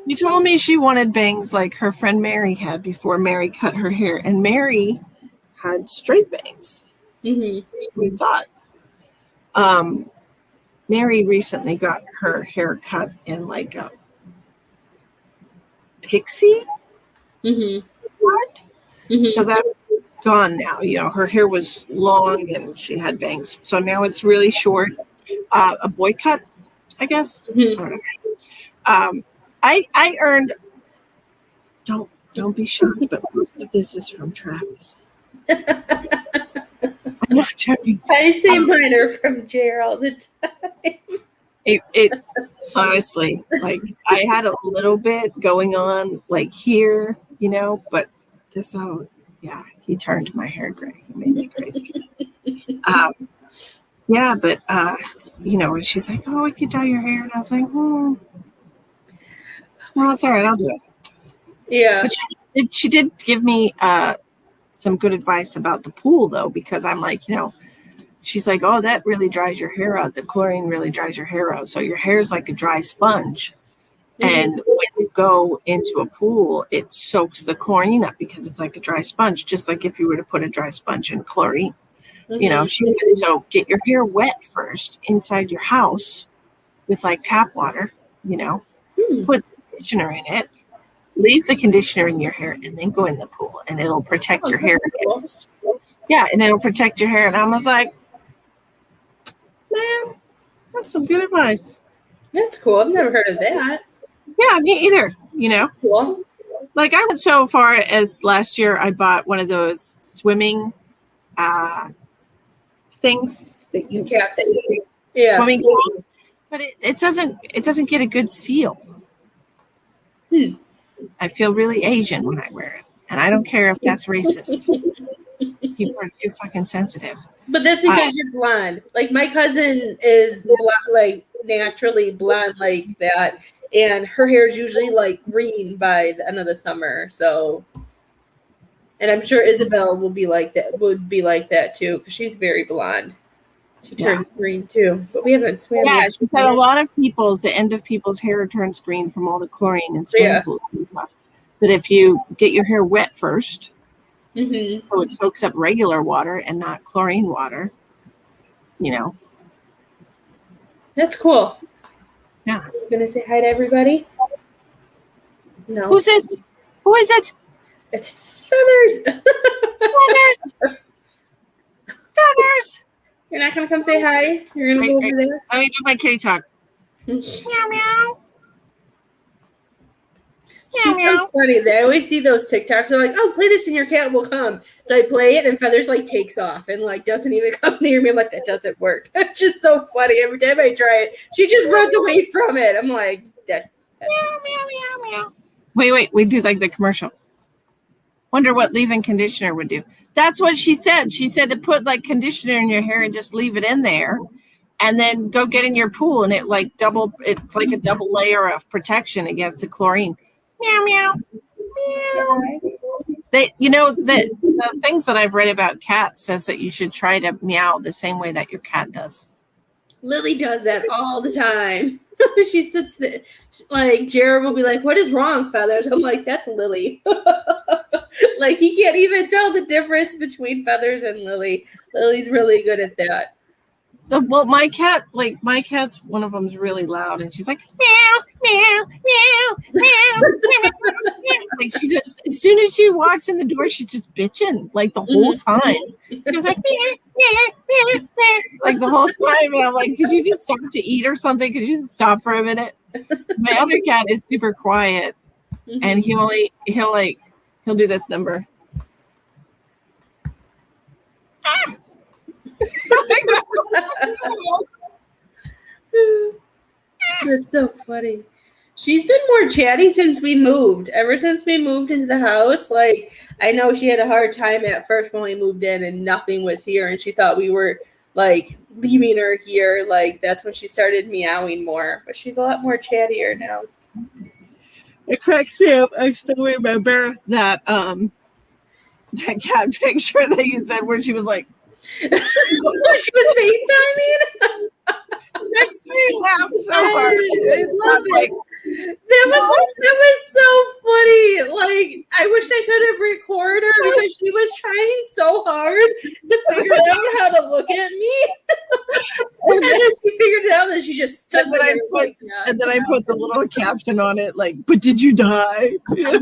you told me she wanted bangs like her friend Mary had before Mary cut her hair, and Mary had straight bangs. Mm-hmm. So we thought. Mary recently got her hair cut in like a pixie. Mm-hmm. What? Mm-hmm. So that's gone now. Her hair was long and she had bangs. So now it's really short. A boy cut, I guess. Mm-hmm. I don't know. I earned. Don't be shocked, but most of this is from Travis. I'm not joking. I say mine are from Jer all the time. It honestly, like I had a little bit going on like here, but this all, yeah, he turned my hair gray. He made me crazy. Yeah, but and she's like, oh, I could dye your hair, and I was like, well, it's all right, I'll do it. Yeah. But she did give me some good advice about the pool though, because I'm like, she's like, oh, that really dries your hair out. The chlorine really dries your hair out. So your hair is like a dry sponge. And when you go into a pool, it soaks the chlorine up because it's like a dry sponge, just like if you were to put a dry sponge in chlorine. You know, she said, so get your hair wet first inside your house with like tap water, you know, put conditioner in it, leave the conditioner in your hair, and then go in the pool, and it'll protect your hair against. Yeah, and it'll protect your hair. And I was like, man, that's some good advice. That's cool. I've never heard of that. Yeah, me either. You know, Cool. like I went so far as last year, I bought one of those swimming things that you Caps. Yeah. swimming cap, but it doesn't get a good seal. I feel really Asian when I wear it, and I don't care if that's racist. People are too fucking sensitive. But that's because you're blonde. Like my cousin is like naturally blonde like that, and her hair is usually like green by the end of the summer. So, and I'm sure Isabel will be like that. Would be like that too because she's very blonde. She turns green too, but we haven't swam Yeah, yet. she said a lot of the end of people's hair turns green from all the chlorine and swimming pools and stuff. But if you get your hair wet first, so it soaks up regular water and not chlorine water, you know. That's cool. Yeah. You gonna say hi to everybody? No. Who's this? Who is it? It's Feathers. Feathers. Feathers. You're not gonna come say hi? You're gonna go over there? Let me do my kitty talk. Meow meow. She's so funny. I always see those TikToks. They're like, "Oh, play this and your cat will come." So I play it, and Feathers like takes off and like doesn't even come near me. I'm like, that doesn't work. It's just so funny. Every time I try it, she just runs away from it. I'm like, that's meow meow meow meow. Wait. We do like the commercial. Wonder what leave-in conditioner would do. That's what she said. She said to put like conditioner in your hair and just leave it in there, and then go get in your pool, and it's like a double layer of protection against the chlorine. Meow meow meow. The things that I've read about cats says that you should try to meow the same way that your cat does. Lily does that all the time. She sits there, like Jared will be like, "What is wrong, Feathers?" I'm like, "That's Lily." Like he can't even tell the difference between Feathers and Lily. Lily's really good at that. Well, my cat's one of them's really loud, and she's like meow meow meow meow meow. Like she just, as soon as she walks in the door, she's just bitching like the whole time. She's like meow meow meow meow, like the whole time, and I'm like, could you just stop to eat or something? Could you just stop for a minute? My other cat is super quiet, and he'll do this number. That's so funny. She's been more chatty since we moved. Ever since we moved into the house, like I know she had a hard time at first when we moved in and nothing was here, and she thought we were like leaving her here. Like that's when she started meowing more. But she's a lot more chattier now. It cracks me up. I still remember that cat picture that you said where she was like, she was FaceTiming. Makes me laugh so hard. I love it. That was so funny. Like I wish I could have recorded her because she was trying so hard to figure out how to look at me. And then she figured it out, and she just stood there. And then I put the little caption on it, like, "But did you die?" That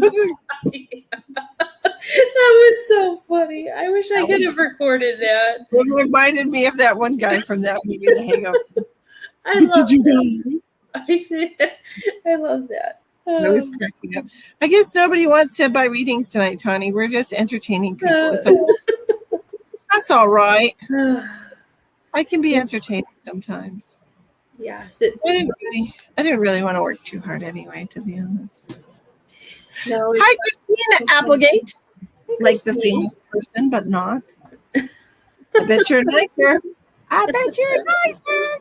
was so funny. I wish I could have recorded that. It reminded me of that one guy from that movie, The Hangover. Did you die? I love that. I was cracking up. I guess nobody wants to buy readings tonight, Tawnie. We're just entertaining people. That's all right. I can be entertaining sometimes. Yes. I didn't really want to work too hard anyway, to be honest. No. Hi, Christina Applegate. Like the famous person, but not. I bet you're nicer. I bet you're nicer.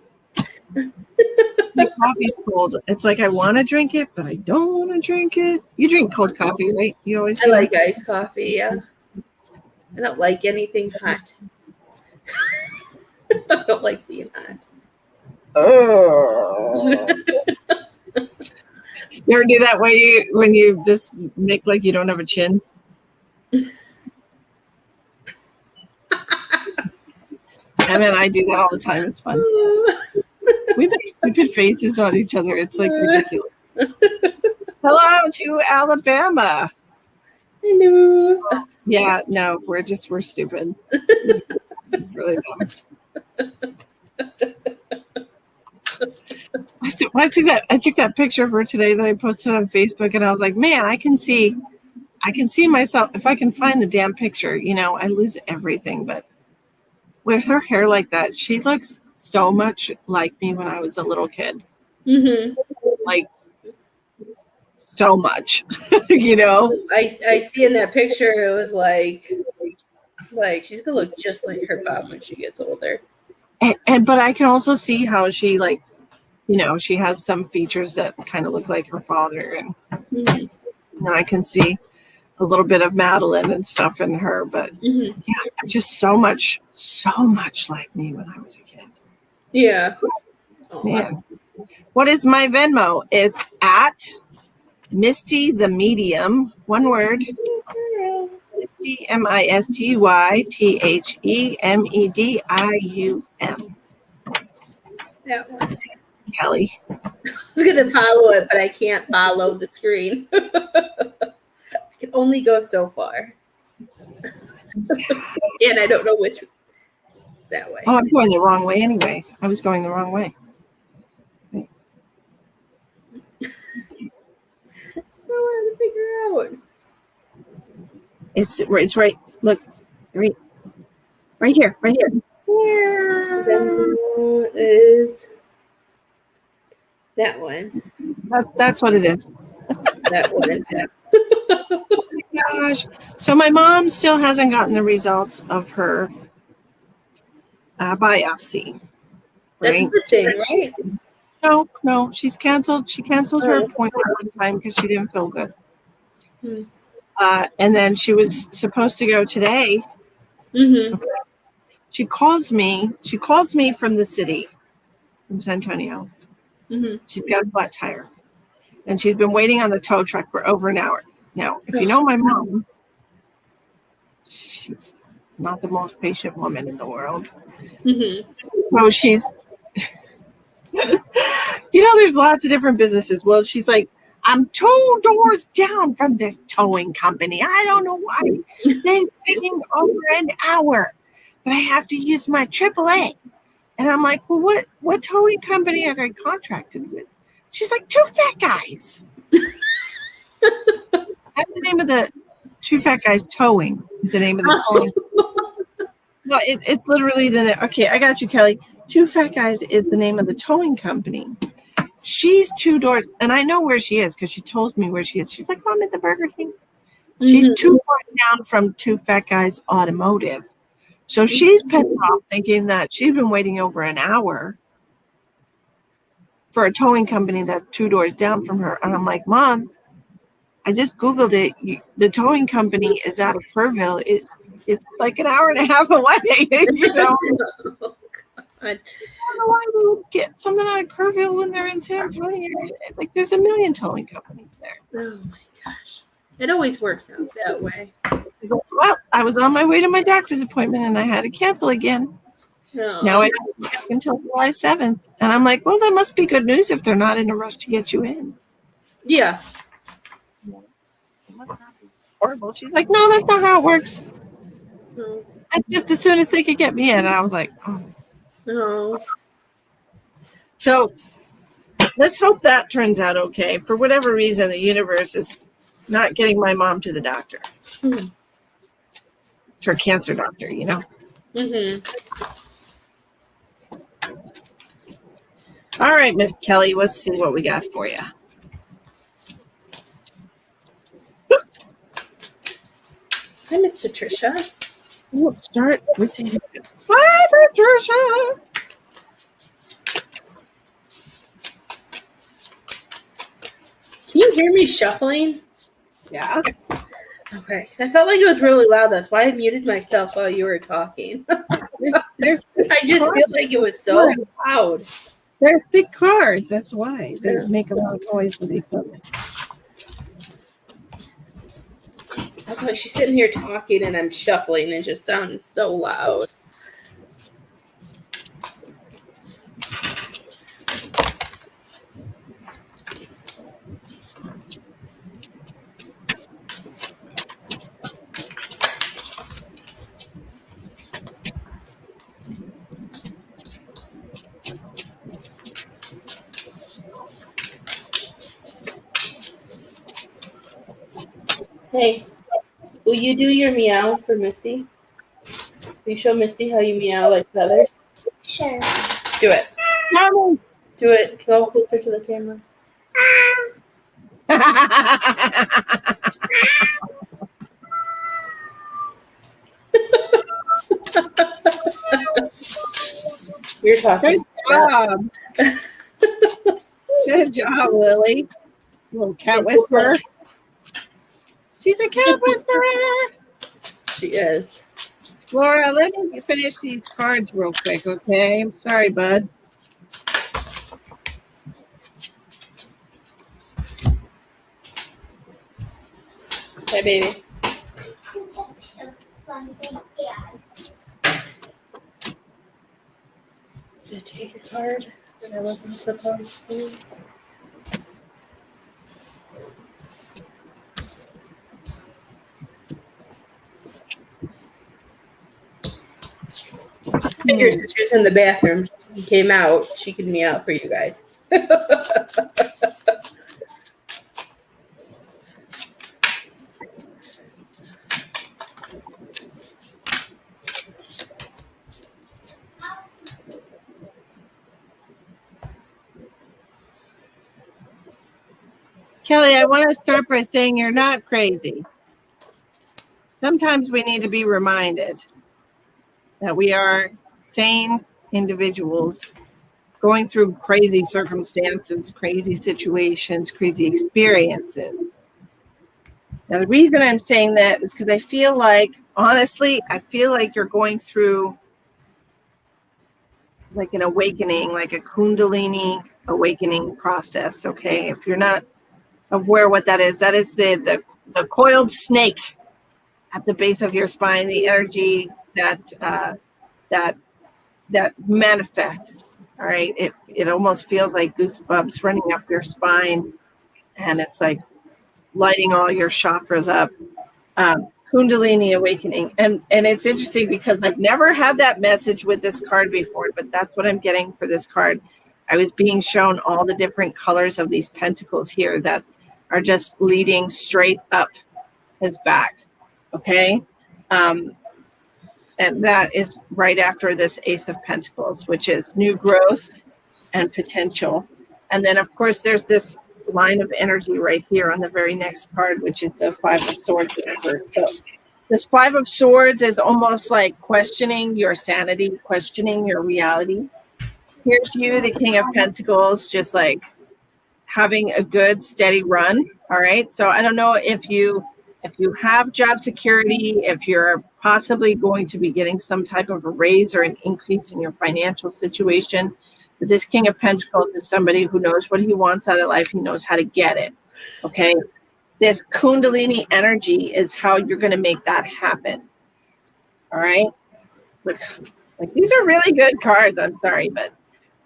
The coffee's cold. It's like I want to drink it, but I don't want to drink it. You drink cold coffee, right? You always. I like iced coffee. Yeah. I don't like anything hot. I don't like being hot. Oh. You ever do that when you just make like you don't have a chin? I mean, I do that all the time. It's fun. We make stupid faces on each other. It's like ridiculous. Hello to Alabama. Hello. Yeah, no, we're stupid. Really dumb. I took that picture of her today that I posted on Facebook, and I was like, man, I can see myself if I can find the damn picture. You know, I lose everything, but with her hair like that, she looks so much like me when I was a little kid. Mm-hmm. Like so much, you know. I see in that picture it was like she's gonna look just like her mom when she gets older. And but I can also see how she like, you know, she has some features that kind of look like her father, and then I can see a little bit of Madeline and stuff in her, but yeah, it's just so much like me when I was a kid. Yeah. Man. What is my Venmo? It's at mistythemedium, one word. Misty, mistythemedium. That one. Kelly. I was gonna follow it, but I can't follow the screen. I can only go so far. And I don't know which that way. Oh, I'm going the wrong way anyway. I was going the wrong way. So hard to figure out. It's right. Look, right here. Venmo is that one. That's what it is. That one. Oh my gosh. So my mom still hasn't gotten the results of her biopsy. That's a Right? good thing, right? No. She's canceled. She canceled her appointment one time because she didn't feel good. And then she was supposed to go today. Mm-hmm. She calls me from the city, from San Antonio. Mm-hmm. She's got a flat tire, and she's been waiting on the tow truck for over an hour. Now, if you know my mom, she's not the most patient woman in the world. Mm-hmm. So she's, there's lots of different businesses. Well, she's like, I'm 2 doors down from this towing company. I don't know why they're taking over an hour, but I have to use my AAA. And I'm like, well, what towing company are I contracted with? She's like, 2 Fat Guys. That's the name of the 2 Fat Guys Towing is the name of the towing. No, it's literally okay, I got you, Kelly. 2 Fat Guys is the name of the towing company. She's 2 doors, and I know where she is because she told me where she is. She's like, oh, I'm at the Burger King. She's 2 doors down from 2 Fat Guys Automotive. So she's pissed off thinking that she's been waiting over an hour for a towing company that's 2 doors down from her. And I'm like, Mom, I just Googled it. The towing company is out of Kerrville. It's like an hour and a half away, you know. Oh, God. I don't know why they would get something out of Kerrville when they're in San Antonio. Like, there's a million towing companies there. Oh my gosh. It always works out that way. She's like, well, I was on my way to my doctor's appointment and I had to cancel again. No. Now I don't get back until July 7th. And I'm like, well, that must be good news if they're not in a rush to get you in. Yeah. It must not be horrible. She's like, no, that's not how it works. No. That's just as soon as they could get me in. And I was like, oh. No. So let's hope that turns out okay. For whatever reason, the universe is not getting my mom to the doctor. Mm-hmm. It's her cancer doctor, you know. Mm-hmm. All right, Miss Kelly, let's see what we got for you. Hi, Miss Patricia. We'll start with the Hi, Patricia. Can you hear me shuffling? Yeah. Okay, because I felt like it was really loud. That's why I muted myself while you were talking. I just feel like it was so loud. They're thick cards. That's why they make a lot of noise when they come in. That's why she's sitting here talking and I'm shuffling and it just sounds so loud. Hey, will you do your meow for Misty? Will you show Misty how you meow like feathers? Sure. Do it. Mommy. Do it. Go closer to the camera. You're talking. Good job. Good job, Lily. Little cat whisperer. She's a cat whisperer. She is. Laura, let me finish these cards real quick, okay? I'm sorry, bud. Hey, baby. Did I take your card that I wasn't supposed to? Figures that she was in the bathroom. She came out. She could meow for you guys. Kelly, I want to start by saying you're not crazy. Sometimes we need to be reminded that we are sane individuals going through crazy circumstances, crazy situations, crazy experiences. Now, the reason I'm saying that is because I feel like, honestly, I feel like you're going through like an awakening, like a Kundalini awakening process, okay? If you're not aware what that is the coiled snake at the base of your spine, the energy that manifests. All right, it almost feels like goosebumps running up your spine, and it's like lighting all your chakras up. Kundalini awakening, and it's interesting because I've never had that message with this card before, but that's what I'm getting for this card. I was being shown all the different colors of these pentacles here that are just leading straight up his back. Okay. And that is right after this Ace of Pentacles, which is new growth and potential. And then, of course, there's this line of energy right here on the very next card, which is the Five of Swords. So this Five of Swords is almost like questioning your sanity, questioning your reality. Here's you, the King of Pentacles, just like having a good steady run. All right. So I don't know if you have job security, if you're possibly going to be getting some type of a raise or an increase in your financial situation. But this King of Pentacles is somebody who knows what he wants out of life. He knows how to get it. Okay. This Kundalini energy is how you're going to make that happen. All right. Look, like these are really good cards. I'm sorry, but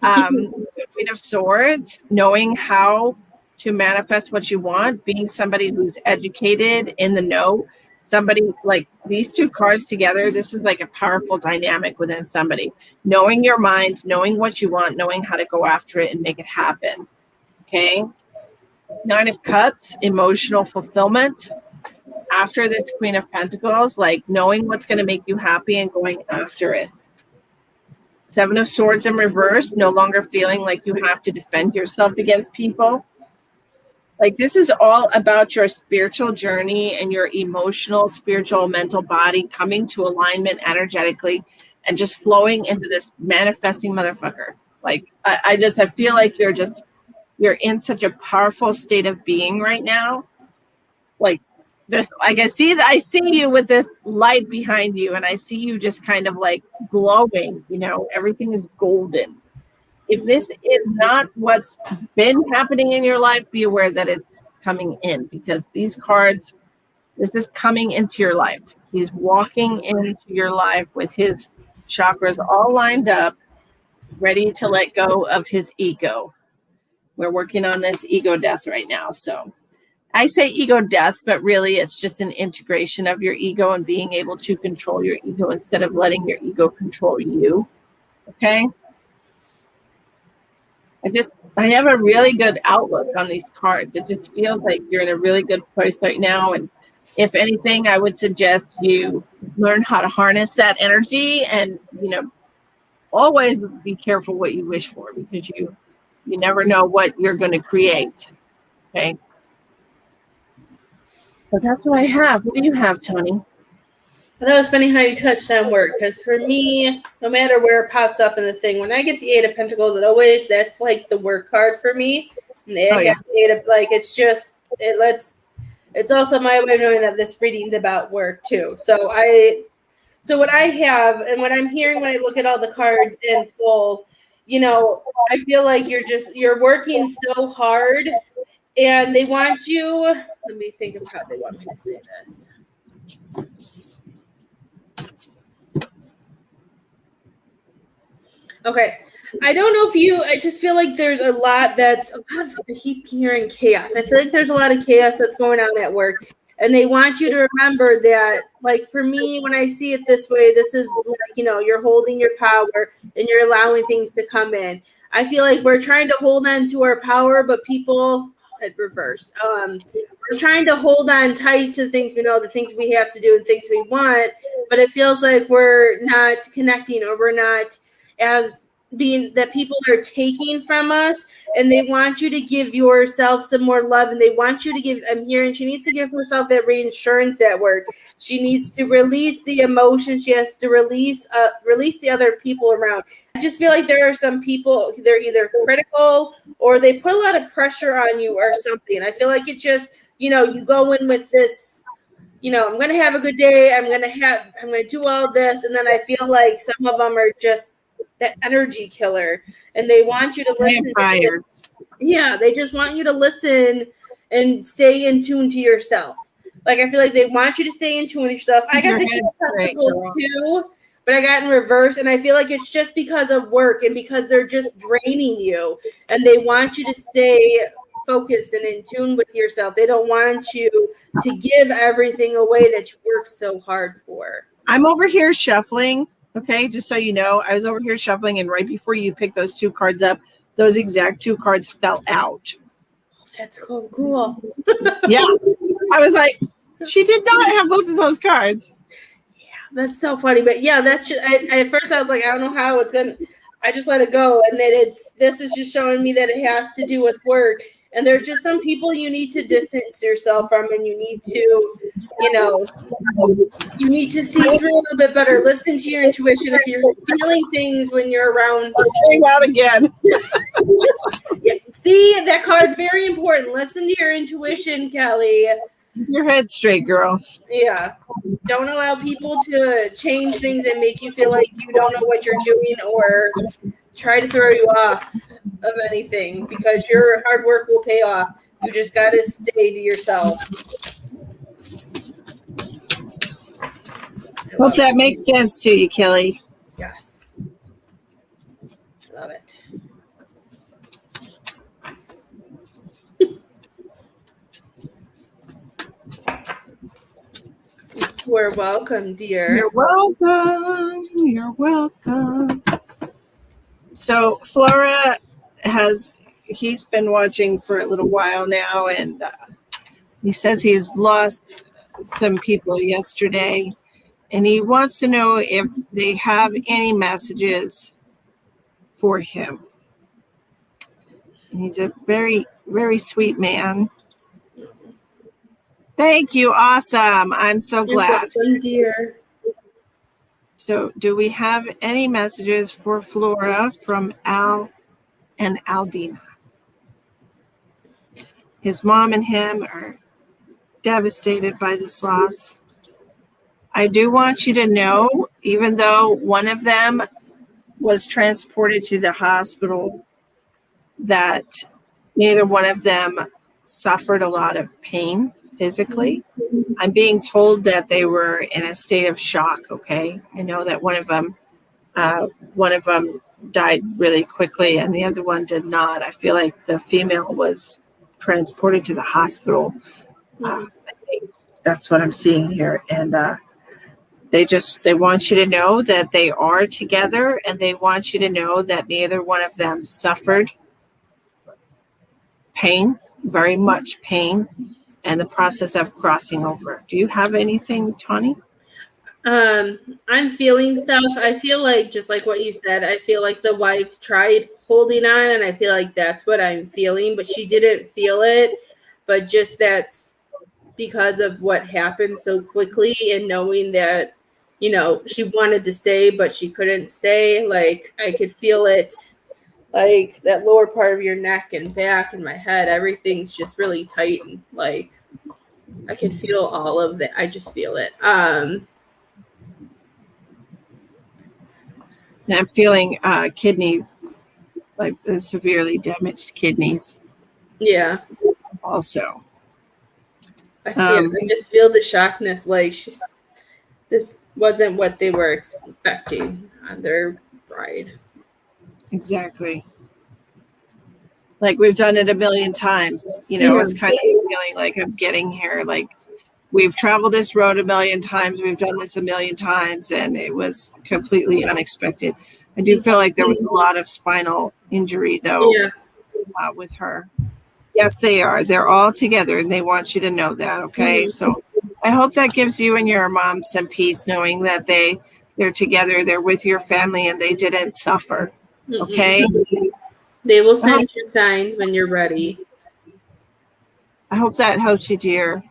Queen of Swords, knowing how to manifest what you want, being somebody who's educated, in the know, somebody like these two cards together. This is like a powerful dynamic within somebody, knowing your mind, knowing what you want, knowing how to go after it and make it happen. Okay. Nine of Cups, emotional fulfillment. After this Queen of Pentacles, like knowing what's going to make you happy and going after it. Seven of Swords in reverse, no longer feeling like you have to defend yourself against people. Like this is all about your spiritual journey and your emotional, spiritual, mental body coming to alignment energetically and just flowing into this manifesting motherfucker. Like I feel like you're in such a powerful state of being right now. Like this, like I see you with this light behind you, and I see you just kind of like glowing, everything is golden. if this is not what's been happening in your life, be aware that it's coming in, because these cards, this is coming into your life. He's walking into your life with his chakras all lined up, ready to let go of his ego. We're working on this ego death right now. So I say ego death, but really it's just an integration of your ego and being able to control your ego instead of letting your ego control you. Okay? I have a really good outlook on these cards. It just feels like you're in a really good place right now. And if anything, I would suggest you learn how to harness that energy and, always be careful what you wish for, because you never know what you're going to create. Okay. But that's what I have. What do you have, Tawnie? I thought it was funny how you touched on work, because for me, no matter where it pops up in the thing, when I get the Eight of Pentacles, that's like the work card for me. And the Eight of, it's also my way of knowing that this reading's about work too. So what I have, and what I'm hearing when I look at all the cards in full, I feel like you're working so hard, and they want you. Let me think of how they want me to say this. Okay. I don't know I just feel like there's a lot I keep hearing chaos. I feel like there's a lot of chaos that's going on at work. And they want you to remember that, like, for me, when I see it this way, this is like, you're holding your power and you're allowing things to come in. I feel like we're trying to hold on to our power, but people had reversed. We're trying to hold on tight to things we know, the things we have to do and things we want, but it feels like we're not connecting, or we're not as being that people are taking from us, and they want you to give yourself some more love, and they want you to give. I'm hearing she needs to give herself that reinsurance at work. She needs to release the emotion. She has to release the other people around. I just feel like there are some people, they're either critical or they put a lot of pressure on you or something. I feel like it just, you go in with this, I'm going to have a good day. I'm going to do all this. And then I feel like some of them are just that energy killer, and they want you to listen. They just want you to listen and stay in tune to yourself. Like, I feel like they want you to stay in tune with yourself. I got the King of Pentacles too, but I got in reverse, and I feel like it's just because of work and because they're just draining you, and they want you to stay focused and in tune with yourself. They don't want you to give everything away that you work so hard for. I'm over here shuffling. Okay, just so you know, I was over here shuffling, and right before you picked those two cards up, those exact two cards fell out. That's cool. Yeah. I was like, she did not have both of those cards. Yeah, that's so funny. But yeah, that's just, at first I was like, I don't know how it's going to, I just let it go. And then this is just showing me that it has to do with work. And there's just some people you need to distance yourself from, and you need to, you need to see through a little bit better. Listen to your intuition. If you're feeling things when you're around. It's came out again. Yeah. See, that card's very important. Listen to your intuition, Kelly. Keep your head straight, girl. Yeah. Don't allow people to change things and make you feel like you don't know what you're doing, or try to throw you off of anything, because your hard work will pay off. You just got to stay to yourself. Hope that makes sense to you, Kelly. Yes. Love it. You're welcome, dear. You're welcome. You're welcome. So Flora he's been watching for a little while now, and he says he's lost some people yesterday, and he wants to know if they have any messages for him. And he's a very, very sweet man. Thank you. Awesome. I'm so glad. Welcome, dear. So do we have any messages for Flora from Al and Aldina? His mom and him are devastated by this loss. I do want you to know, even though one of them was transported to the hospital, that neither one of them suffered a lot of pain physically. I'm being told that they were in a state of shock. Okay, I know that one of them died really quickly, and the other one did not. I feel like the female was transported to the hospital. I think that's what I'm seeing here, and they want you to know that they are together, and they want you to know that neither one of them suffered pain, very much pain, and the process of crossing over. Do you have anything, Tawnie? I'm feeling stuff. I feel like, just like what you said, I feel like the wife tried holding on, and I feel like that's what I'm feeling, but she didn't feel it. But just that's because of what happened so quickly, and knowing that, you know, she wanted to stay, but she couldn't stay. Like, I could feel it, like that lower part of your neck and back and my head, everything's just really tight. And like, I can feel all of that. I just feel it. And I'm feeling kidney, like severely damaged kidneys. Yeah. Also, I just feel the shockness. Like, this wasn't what they were expecting on their bride. exactly. Like, we've done it a million times. You know, it's kind of feeling like I'm getting here. Like, we've traveled this road a million times. We've done this a million times, and it was completely unexpected. I do feel like there was a lot of spinal injury, though, with her. Yes, they are. They're all together, and they want you to know that, okay? So I hope that gives you and your mom some peace, knowing that they're together, they're with your family, and they didn't suffer, okay? They will send you signs when you're ready. I hope that helps you, dear.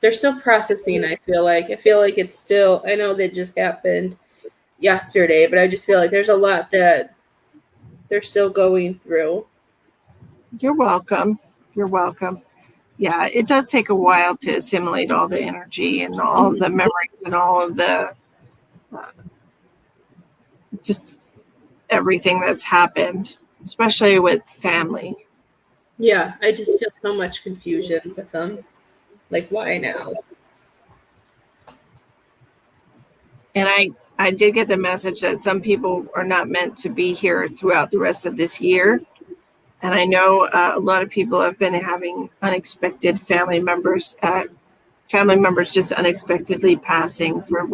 They're still processing, I feel like. I feel like it's still, I know that just happened yesterday, but I just feel like there's a lot that they're still going through. You're welcome. You're welcome. Yeah, it does take a while to assimilate all the energy and all the memories and all of the just everything that's happened, especially with family. Yeah, I just feel so much confusion with them. Like, why now? And I did get the message that some people are not meant to be here throughout the rest of this year. And I know a lot of people have been having unexpected family members just unexpectedly passing for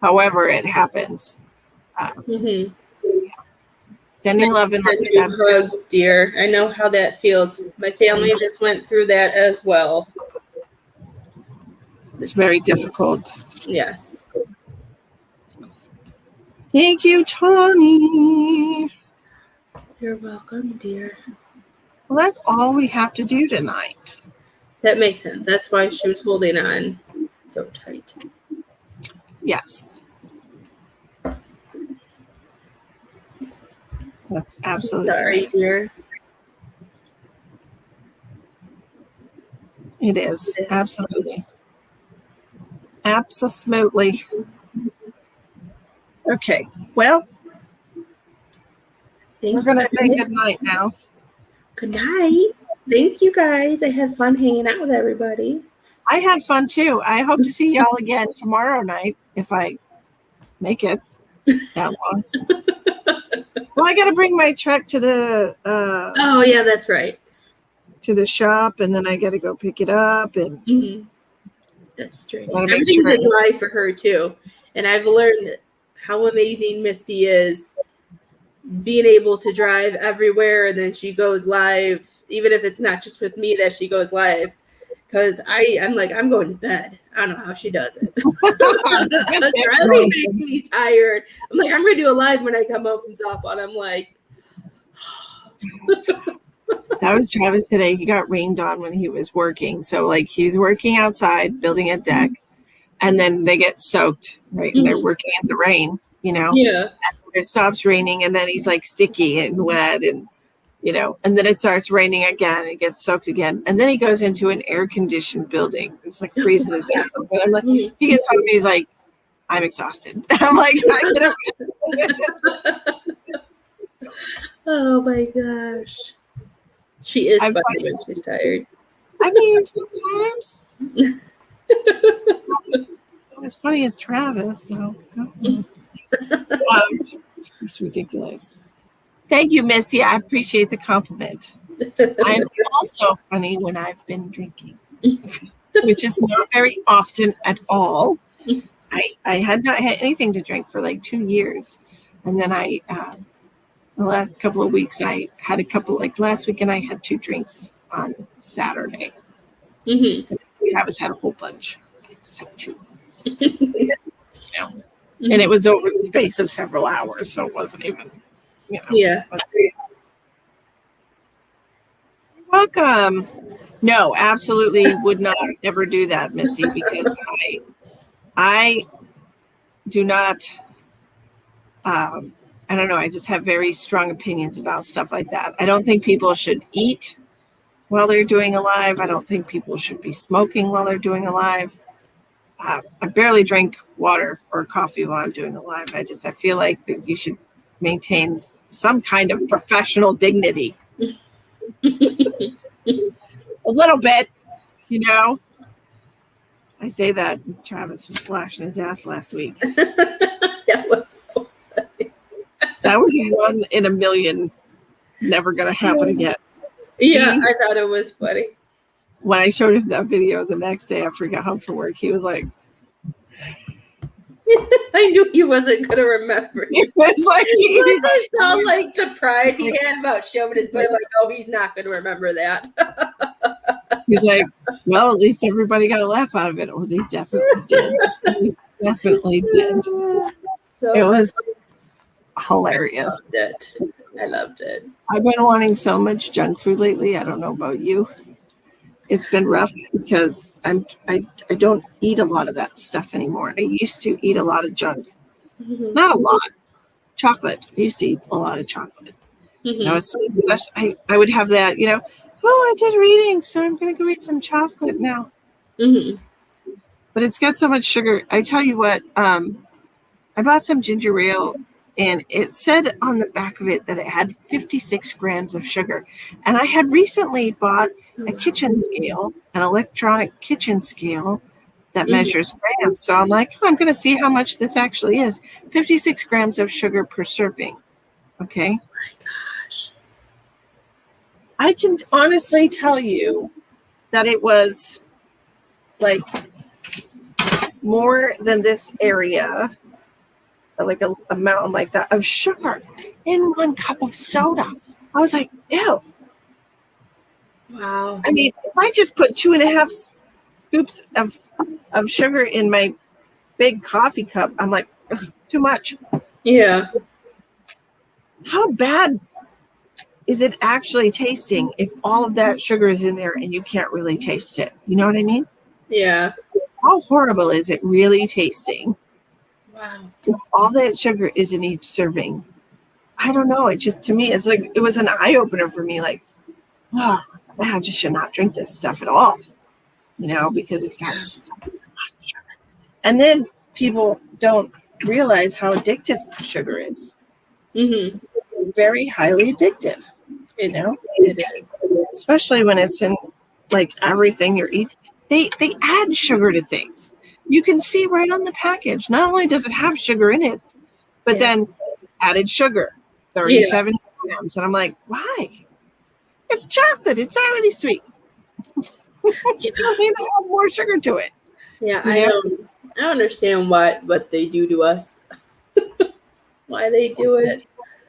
however it happens. Sending love and hugs, dear. I know how that feels. My family just went through that as well. It's very difficult. Yes. Thank you, Tawnie. You're welcome, dear. Well, that's all we have to do tonight. That makes sense. That's why she was holding on so tight. Yes. That's absolutely sorry, dear. It is. Absolutely. Absolutely. Okay. Well, we're going to say good night now. Good night. Thank you, guys. I had fun hanging out with everybody. I had fun too. I hope to see y'all again tomorrow night if I make it that long. Well, I got to bring my truck to the. Oh yeah, that's right. To the shop, and then I got to go pick it up, and that's true. Everything's a drive for her too, and I've learned how amazing Misty is, being able to drive everywhere, and then she goes live, even if it's not just with me that she goes live. Because I'm like, I'm going to bed. I don't know how she does it. Driving makes me tired. I'm like, I'm going to do a live when I come home from softball. And I'm like, that was Travis today. He got rained on when he was working. So, like, he was working outside, building a deck, and then they get soaked, right? And they're working in the rain, you know? Yeah. And it stops raining, and then he's, like, sticky and wet, and you know, and then it starts raining again. It gets soaked again. And then he goes into an air-conditioned building. It's like freezing his ass off. But I'm like, he gets home and he's like, I'm exhausted. I'm like, Oh my gosh. She is I'm funny when she's tired. I mean, sometimes. As funny as Travis, though. It's ridiculous. Thank you, Misty. I appreciate the compliment. I'm also funny when I've been drinking, which is not very often at all. I had not had anything to drink for like 2 years. And then the last couple of weeks, I had a couple, like last weekend, I had 2 drinks on Saturday. Mm-hmm. Travis had a whole bunch. I just had 2. And it was over the space of several hours, so it wasn't even, Yeah. You're welcome. No, absolutely would not ever do that, Misty, because I do not, I don't know, I just have very strong opinions about stuff like that. I don't think people should eat while they're doing a live. I don't think people should be smoking while they're doing a live. I barely drink water or coffee while I'm doing a live. I feel like that you should maintain some kind of professional dignity. A little bit, I say that Travis was flashing his ass last week. That was so funny. That was 1 in a million, never gonna happen again. Yeah, I thought it was funny. When I showed him that video the next day after he got home from work, he was like, I knew he wasn't gonna remember. It was like I saw like the pride he had about showing his butt. I'm like, oh, he's not gonna remember that. He's like, well, at least everybody got a laugh out of it. Oh, they definitely did. They definitely did. So it was hilarious. I loved it. I've been wanting so much junk food lately. I don't know about you. It's been rough because I don't eat a lot of that stuff anymore. I used to eat a lot of junk. Mm-hmm. Not a lot. Chocolate. I used to eat a lot of chocolate. Mm-hmm. I would have that, I did reading, so I'm going to go eat some chocolate now. Mm-hmm. But it's got so much sugar. I tell you what, I bought some ginger ale, and it said on the back of it that it had 56 grams of sugar. And I had recently bought a kitchen scale, an electronic kitchen scale that measures grams. So I'm like, I'm going to see how much this actually is. 56 grams of sugar per serving. Okay. Oh my gosh. I can honestly tell you that it was like more than this area, like a mountain like that of sugar in 1 cup of soda. I was like, ew. Wow. I mean, if I just put 2.5 scoops of sugar in my big coffee cup, I'm like, too much. Yeah. How bad is it actually tasting if all of that sugar is in there and you can't really taste it? You know what I mean? Yeah. How horrible is it really tasting? Wow. If all that sugar is in each serving? I don't know. It just, to me, it's like, it was an eye-opener for me. Like, oh, I just should not drink this stuff at all. Because it's got so much sugar. And then people don't realize how addictive sugar is. Mm-hmm. It's very highly addictive. It is. Especially when it's in like everything you're eating. They add sugar to things. You can see right on the package. Not only does it have sugar in it, but then added sugar, 37 grams. And I'm like, why? It's chocolate. It's already sweet. You don't need to add more sugar to it. Yeah, I don't understand what they do to us. Why they do it.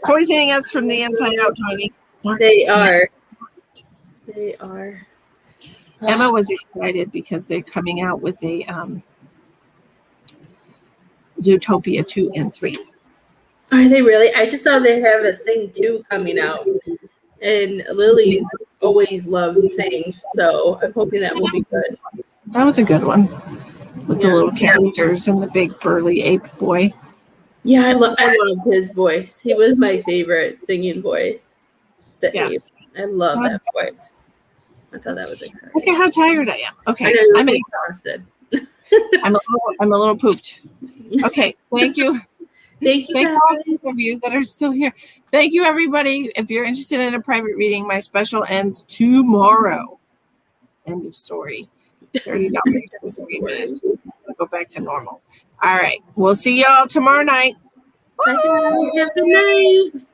Poisoning us from the inside out, Tawnie. They are. They are. Emma was excited because they're coming out with a Zootopia 2 and 3. Are they really? I just saw they have a Sing 2 coming out. And Lily's always loved Sing, so I'm hoping that will be good. That was a good one. With the little characters and the big burly ape boy. Yeah, I loved his voice. He was my favorite singing voice. The ape. I love that voice. I thought that was exciting. Look at how tired I am. Okay, I'm exhausted. I'm a little pooped. Okay, thank you. Thank you, Thank guys. all of you that are still here. Thank you, everybody. If you're interested in a private reading, my special ends tomorrow. End of story. $30 for 3 minutes. We'll go back to normal. All right. We'll see y'all tomorrow night. Bye, guys. Have a good night.